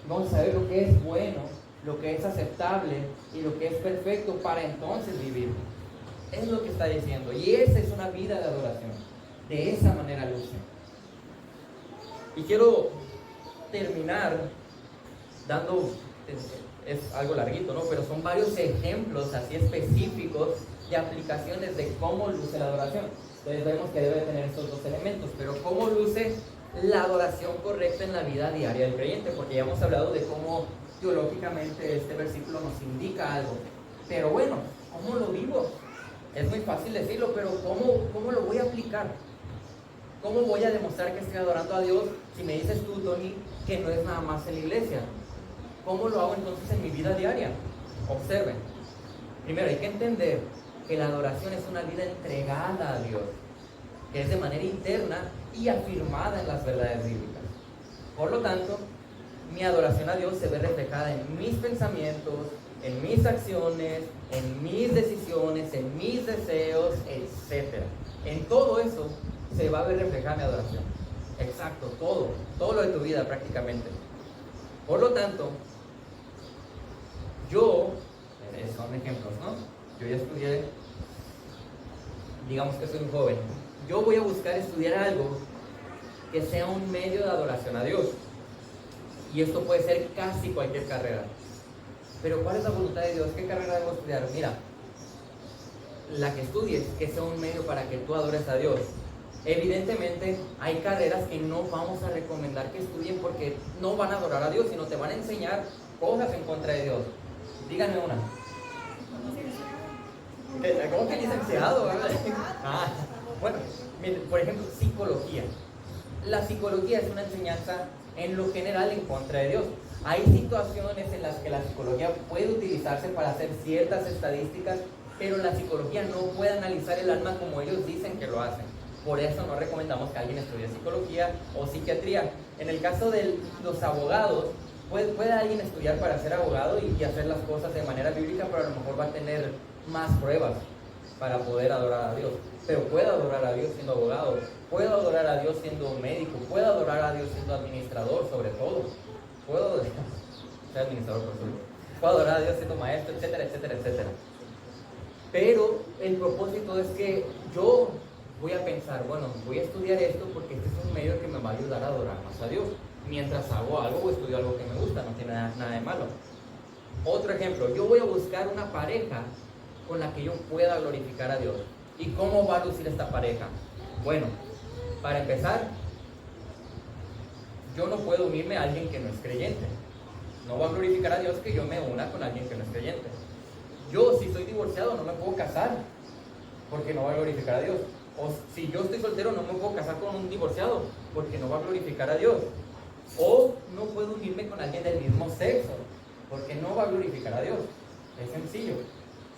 Vamos a ver lo que es bueno, lo que es aceptable y lo que es perfecto para entonces vivir. Es lo que está diciendo. Y esa es una vida de adoración. De esa manera luce. Y quiero terminar dando, es algo larguito, ¿no? Pero son varios ejemplos así específicos de aplicaciones de cómo luce la adoración. Entonces vemos que debe tener estos dos elementos. Pero cómo luce la adoración correcta en la vida diaria del creyente. Porque ya hemos hablado de cómo teológicamente este versículo nos indica algo. Pero bueno, ¿cómo lo vivo? Es muy fácil decirlo, pero ¿cómo lo voy a aplicar? ¿Cómo voy a demostrar que estoy adorando a Dios si me dices tú, Tony, que no es nada más en la iglesia? ¿Cómo lo hago entonces en mi vida diaria? Observen. Primero, hay que entender que la adoración es una vida entregada a Dios, que es de manera interna y afirmada en las verdades bíblicas. Por lo tanto, mi adoración a Dios se ve reflejada en mis pensamientos, en mis acciones, en mis decisiones, en mis deseos, etc. En todo eso se va a ver reflejada mi adoración. Exacto, todo lo de tu vida prácticamente. Por lo tanto, son ejemplos, ¿no? Yo ya estudié, digamos que soy un joven. Yo voy a buscar estudiar algo que sea un medio de adoración a Dios. Y esto puede ser casi cualquier carrera. Pero ¿cuál es la voluntad de Dios? ¿Qué carrera debo estudiar? Mira, la que estudies, que sea un medio para que tú adores a Dios. Evidentemente hay carreras que no vamos a recomendar que estudien porque no van a adorar a Dios, sino te van a enseñar cosas en contra de Dios. Díganme una. ¿Cómo que licenciado? Bueno, por ejemplo, psicología. La psicología es una enseñanza en lo general en contra de Dios. Hay situaciones en las que la psicología puede utilizarse para hacer ciertas estadísticas, pero la psicología no puede analizar el alma como ellos dicen que lo hacen. Por eso no recomendamos que alguien estudie psicología o psiquiatría. En el caso de los abogados, puede alguien estudiar para ser abogado y hacer las cosas de manera bíblica, pero a lo mejor va a tener más pruebas para poder adorar a Dios. Pero puede adorar a Dios siendo abogado, puede adorar a Dios siendo médico, puede adorar a Dios siendo administrador sobre todo. Puedo ser administrador por supuesto. Puedo adorar a Dios siendo maestro, etcétera, etcétera, etcétera. Pero el propósito es que yo voy a pensar, bueno, voy a estudiar esto porque este es un medio que me va a ayudar a adorar más a Dios. Mientras hago algo o estudio algo que me gusta, no tiene nada de malo. Otro ejemplo, yo voy a buscar una pareja con la que yo pueda glorificar a Dios. ¿Y cómo va a lucir esta pareja? Bueno, para empezar, yo no puedo unirme a alguien que no es creyente. No va a glorificar a Dios que yo me una con alguien que no es creyente. Yo, si soy divorciado, no me puedo casar porque no va a glorificar a Dios. O si yo estoy soltero, no me puedo casar con un divorciado porque no va a glorificar a Dios. O no puedo unirme con alguien del mismo sexo porque no va a glorificar a Dios. Es sencillo.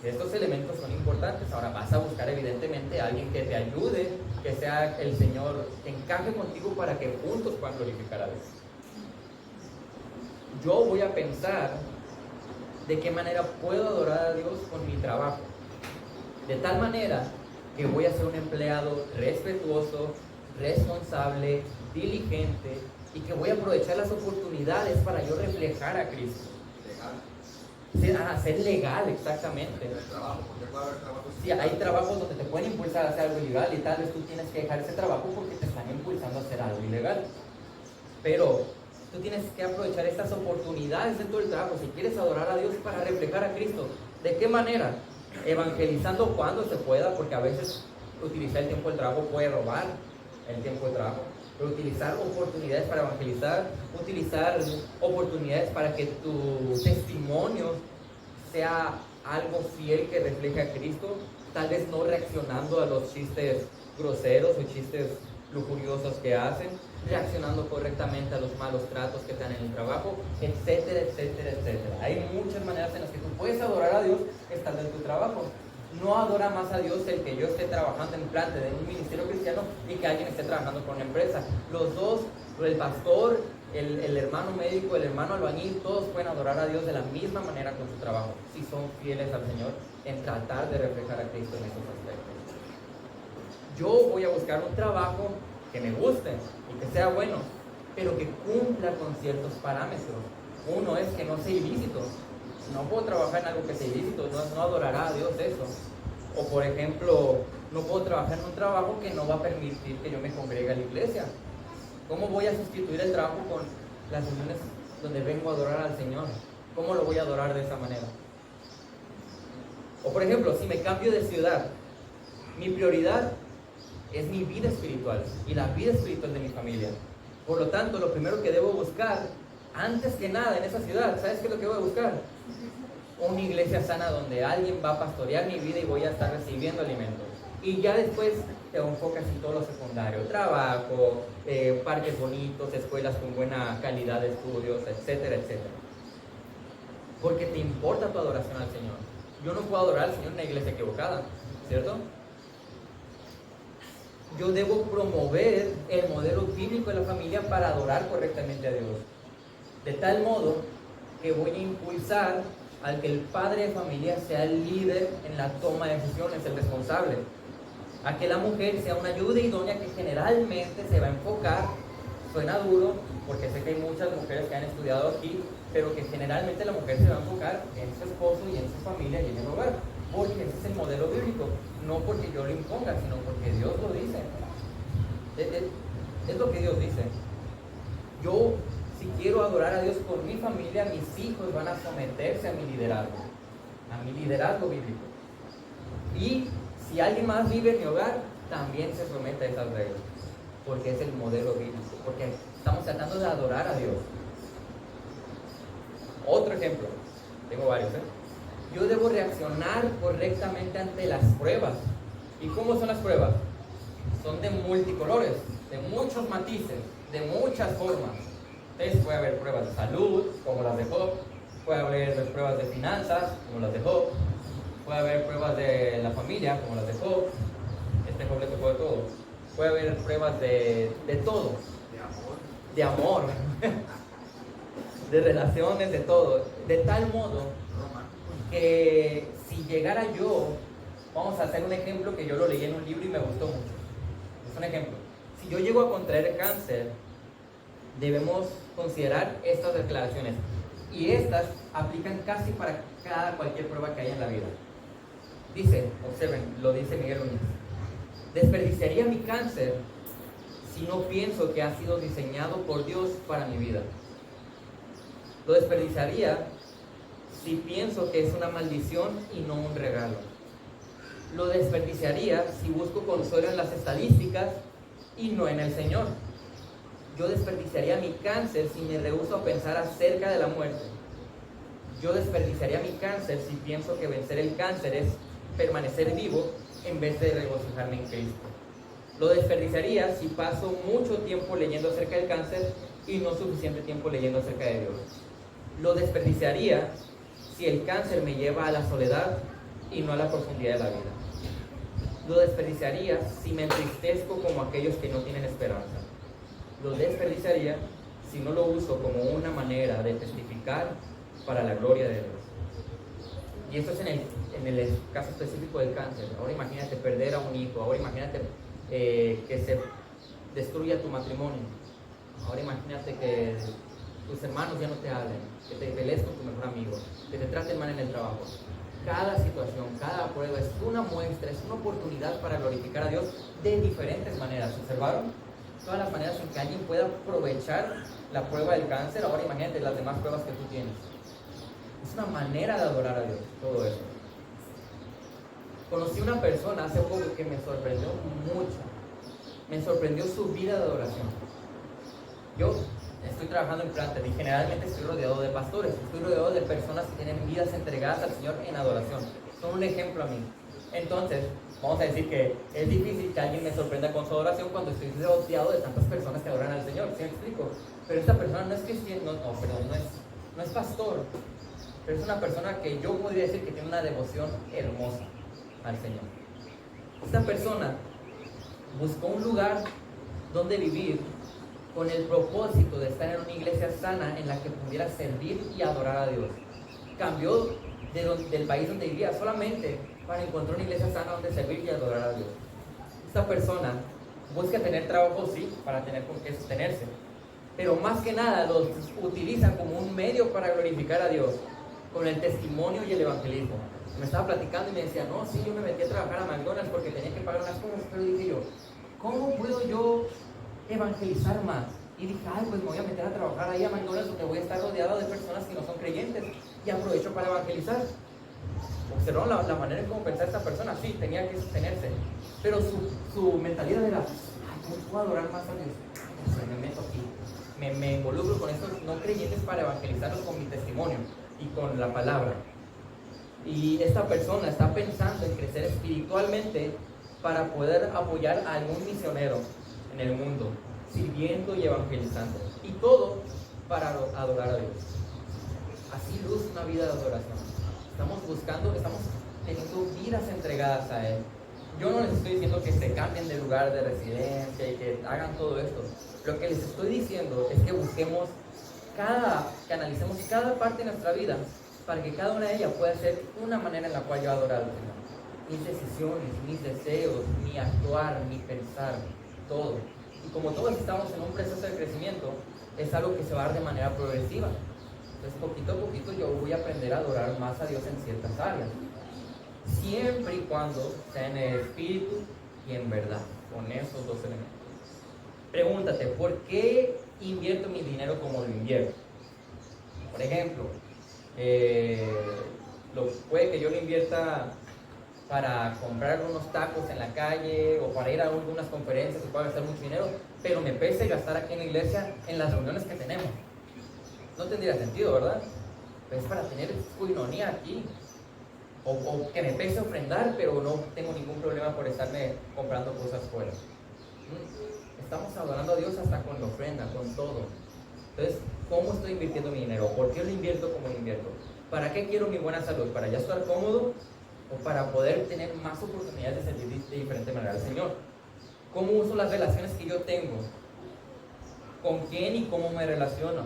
Estos elementos son importantes. Ahora vas a buscar evidentemente a alguien que te ayude, que sea el Señor, que encaje contigo para que juntos puedan glorificar a Dios. Yo voy a pensar de qué manera puedo adorar a Dios con mi trabajo. De tal manera que voy a ser un empleado respetuoso, responsable, diligente y que voy a aprovechar las oportunidades para yo reflejar a Cristo. Ser legal, exactamente. En el trabajo, porque puede haber trabajos. Sí, hay trabajos donde te pueden impulsar a hacer algo ilegal y tal vez tú tienes que dejar ese trabajo porque te están impulsando a hacer algo ilegal. Pero tú tienes que aprovechar estas oportunidades dentro del trabajo si quieres adorar a Dios para reflejar a Cristo. ¿De qué manera? Evangelizando cuando se pueda, porque a veces utilizar el tiempo del trabajo puede robar el tiempo de trabajo. Pero utilizar oportunidades para evangelizar, utilizar oportunidades para que tu testimonio sea algo fiel que refleje a Cristo, tal vez no reaccionando a los chistes groseros o chistes lujuriosos que hacen, reaccionando correctamente a los malos tratos que te dan en el trabajo, etcétera, etcétera, etcétera. Hay muchas maneras en las que tú puedes adorar a Dios estando en tu trabajo. No adora más a Dios el que yo esté trabajando en planta de un ministerio cristiano y que alguien esté trabajando con una empresa. Los dos, el pastor, el hermano médico, el hermano albañil, todos pueden adorar a Dios de la misma manera con su trabajo, si son fieles al Señor en tratar de reflejar a Cristo en esos aspectos. Yo voy a buscar un trabajo que me guste y que sea bueno, pero que cumpla con ciertos parámetros. Uno es que no sea ilícito. No puedo trabajar en algo que sea ilícito, no adorará a Dios eso. O por ejemplo, no puedo trabajar en un trabajo que no va a permitir que yo me congregue a la iglesia. ¿Cómo voy a sustituir el trabajo con las reuniones donde vengo a adorar al Señor? ¿Cómo lo voy a adorar de esa manera? O por ejemplo, si me cambio de ciudad, mi prioridad es mi vida espiritual y la vida espiritual de mi familia. Por lo tanto, lo primero que debo buscar, antes que nada en esa ciudad, ¿sabes qué es lo que voy a buscar? Una iglesia sana donde alguien va a pastorear mi vida y voy a estar recibiendo alimentos. Y ya después te enfocas en todo lo secundario, trabajo, parques bonitos, escuelas con buena calidad de estudios, etcétera, etcétera. Porque te importa tu adoración al Señor. Yo no puedo adorar al Señor en una iglesia equivocada, ¿cierto? Yo debo promover el modelo bíblico de la familia para adorar correctamente a Dios. De tal modo que voy a impulsar al que el padre de familia sea el líder en la toma de decisiones, el responsable. A que la mujer sea una ayuda idónea que generalmente se va a enfocar, suena duro, porque sé que hay muchas mujeres que han estudiado aquí, pero que generalmente la mujer se va a enfocar en su esposo y en su familia y en el hogar, porque ese es el modelo bíblico, no porque yo lo imponga, sino porque Dios lo dice. Es lo que Dios dice. Yo, si quiero adorar a Dios por mi familia, mis hijos van a someterse a mi liderazgo bíblico. Y si alguien más vive en mi hogar, también se somete a esas reglas, porque es el modelo bíblico, porque estamos tratando de adorar a Dios. Otro ejemplo, tengo varios, Yo debo reaccionar correctamente ante las pruebas. ¿Y cómo son las pruebas? Son de multicolores, de muchos matices, de muchas formas. Entonces puede haber pruebas de salud, como las de Job, puede haber pruebas de finanzas, como las de Job, puede haber pruebas de la familia, como las de Job. Este Job le tocó de todo. Puede haber pruebas de todo. De amor. De relaciones, de todo. De tal modo que si llegara yo, vamos a hacer un ejemplo que yo lo leí en un libro y me gustó mucho. Es un ejemplo. Si yo llego a contraer cáncer, debemos considerar estas declaraciones. Y estas aplican casi para cualquier prueba que haya en la vida. Dice, observen, lo dice Miguel Núñez: desperdiciaría mi cáncer si no pienso que ha sido diseñado por Dios para mi vida. Lo desperdiciaría si pienso que es una maldición y no un regalo. Lo desperdiciaría si busco consuelo en las estadísticas y no en el Señor. Yo desperdiciaría mi cáncer si me rehúso a pensar acerca de la muerte. Yo desperdiciaría mi cáncer si pienso que vencer el cáncer es permanecer vivo en vez de regocijarme en Cristo. Lo desperdiciaría si paso mucho tiempo leyendo acerca del cáncer y no suficiente tiempo leyendo acerca de Dios. Lo desperdiciaría si el cáncer me lleva a la soledad y no a la profundidad de la vida. Lo desperdiciaría si me entristezco como aquellos que no tienen esperanza. Lo desperdiciaría si no lo uso como una manera de testificar para la gloria de Dios. Y esto es en el caso específico del cáncer. Ahora imagínate perder a un hijo, ahora imagínate que se destruya tu matrimonio, ahora imagínate que tus hermanos ya no te hablen, que te pelees con tu mejor amigo, que te traten mal en el trabajo. Cada situación, cada prueba es una muestra, es una oportunidad para glorificar a Dios de diferentes maneras. ¿Observaron? Todas las maneras en que alguien pueda aprovechar la prueba del cáncer. Ahora imagínate las demás pruebas que tú tienes. Es una manera de adorar a Dios, todo eso. Conocí una persona hace poco que me sorprendió mucho. Me sorprendió su vida de adoración. Yo estoy trabajando en plantas y generalmente estoy rodeado de pastores, estoy rodeado de personas que tienen vidas entregadas al Señor en adoración. Son un ejemplo a mí. Entonces, vamos a decir que es difícil que alguien me sorprenda con su adoración cuando estoy rodeado de tantas personas que adoran al Señor. ¿Sí me explico? Pero esta persona no es cristiano, no es pastor, pero es una persona que yo podría decir que tiene una devoción hermosa al Señor. Esta persona buscó un lugar donde vivir con el propósito de estar en una iglesia sana en la que pudiera servir y adorar a Dios. Cambió del país donde vivía solamente para encontrar una iglesia sana donde servir y adorar a Dios. Esta persona busca tener trabajo, sí, para tener con qué sostenerse, pero más que nada los utilizan como un medio para glorificar a Dios con el testimonio y el evangelismo. Me estaba platicando y me decía, no, sí, yo me metí a trabajar a McDonald's porque tenía que pagar unas cosas, pero dije yo, ¿cómo puedo yo evangelizar más? Y dije, ay, pues me voy a meter a trabajar ahí a McDonald's porque voy a estar rodeado de personas que no son creyentes y aprovecho para evangelizar. Observaron la manera en cómo pensaba esta persona. Sí, tenía que sostenerse, pero su mentalidad era, ay, ¿cómo puedo adorar más a Dios? Ay, me meto aquí, me involucro con estos no creyentes para evangelizarlos con mi testimonio y con la palabra. Y esta persona está pensando en crecer espiritualmente para poder apoyar a algún misionero en el mundo, sirviendo y evangelizando, y todo para adorar a Dios. Así luce una vida de adoración. Estamos teniendo vidas entregadas a Él. Yo no les estoy diciendo que se cambien de lugar de residencia y que hagan todo esto. Lo que les estoy diciendo es que busquemos que analicemos cada parte de nuestra vida para que cada una de ellas pueda ser una manera en la cual yo adorar al Señor. Mis decisiones, mis deseos, mi actuar, mi pensar, todo. Y como todos estamos en un proceso de crecimiento, es algo que se va a dar de manera progresiva. Entonces, poquito a poquito yo voy a aprender a adorar más a Dios en ciertas áreas. Siempre y cuando sea en el espíritu y en verdad, con esos dos elementos. Pregúntate, ¿por qué invierto mi dinero como lo invierto? Por ejemplo, puede que yo lo invierta para comprar unos tacos en la calle o para ir a algunas conferencias y pueda gastar mucho dinero, pero me pese gastar aquí en la iglesia en las reuniones que tenemos. No tendría sentido, ¿verdad? Pues es para tener coinonía aquí. O que me pese ofrendar, pero no tengo ningún problema por estarme comprando cosas fuera. Estamos adorando a Dios hasta con la ofrenda, con todo. Entonces, ¿cómo estoy invirtiendo mi dinero? ¿Por qué lo invierto como lo invierto? ¿Para qué quiero mi buena salud? ¿Para ya estar cómodo? ¿O para poder tener más oportunidades de servir de diferente manera al Señor? ¿Cómo uso las relaciones que yo tengo? ¿Con quién y cómo me relaciono?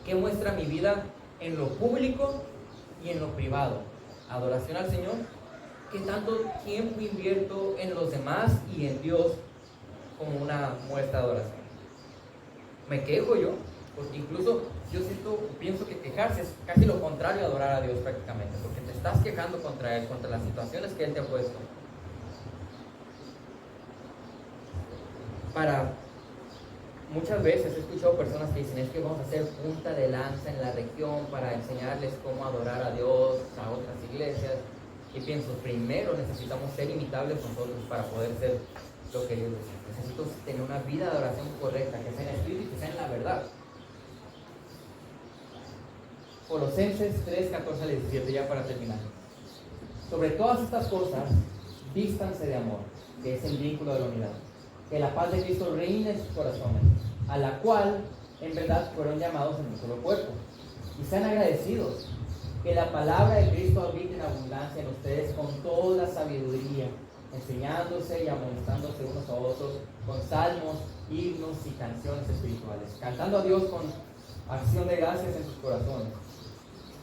¿Qué muestra mi vida en lo público y en lo privado? Adoración al Señor. ¿Qué tanto tiempo invierto en los demás y en Dios como una muestra de adoración? Me quejo yo, porque incluso yo pienso que quejarse es casi lo contrario a adorar a Dios prácticamente, porque te estás quejando contra Él, contra las situaciones que Él te ha puesto. Muchas veces he escuchado personas que dicen, es que vamos a hacer punta de lanza en la región para enseñarles cómo adorar a Dios a otras iglesias. Y pienso, primero necesitamos ser imitables nosotros para poder ser lo que Dios dice. Necesito tener una vida de adoración correcta, que sea en espíritu y que sea en la verdad. Colosenses 3, 14 al 17, ya para terminar. Sobre todas estas cosas, vístanse de amor, que es el vínculo de la unidad. Que la paz de Cristo reine en sus corazones, a la cual en verdad fueron llamados en un solo cuerpo. Y sean agradecidos. Que la palabra de Cristo habite en abundancia en ustedes con toda sabiduría, enseñándose y amonestándose unos a otros con salmos, himnos y canciones espirituales, cantando a Dios con acción de gracias en sus corazones.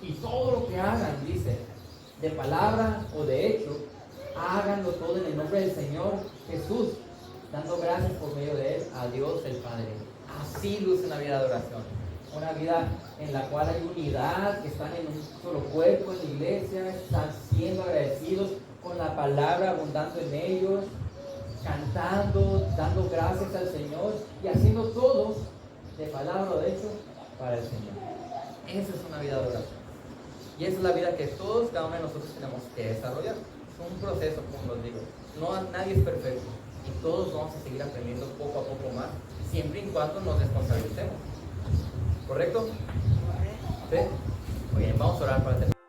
Y todo lo que hagan, dice, de palabra o de hecho, háganlo todo en el nombre del Señor Jesús, dando gracias por medio de Él a Dios el Padre. Así luce una vida de adoración. una vida en la cual hay unidad, que están en un solo cuerpo en la iglesia, están siendo agradecidos con la palabra abundando en ellos, cantando, dando gracias al Señor y haciendo todo de palabra o de hecho para el Señor. Esa es una vida de oración. Y esa es la vida que todos, cada uno de nosotros tenemos que desarrollar. Es un proceso, como los digo. Nadie es perfecto. Y todos vamos a seguir aprendiendo poco a poco más, siempre y cuando nos responsabilicemos. ¿Correcto? ¿Sí? Muy bien, vamos a orar para terminar.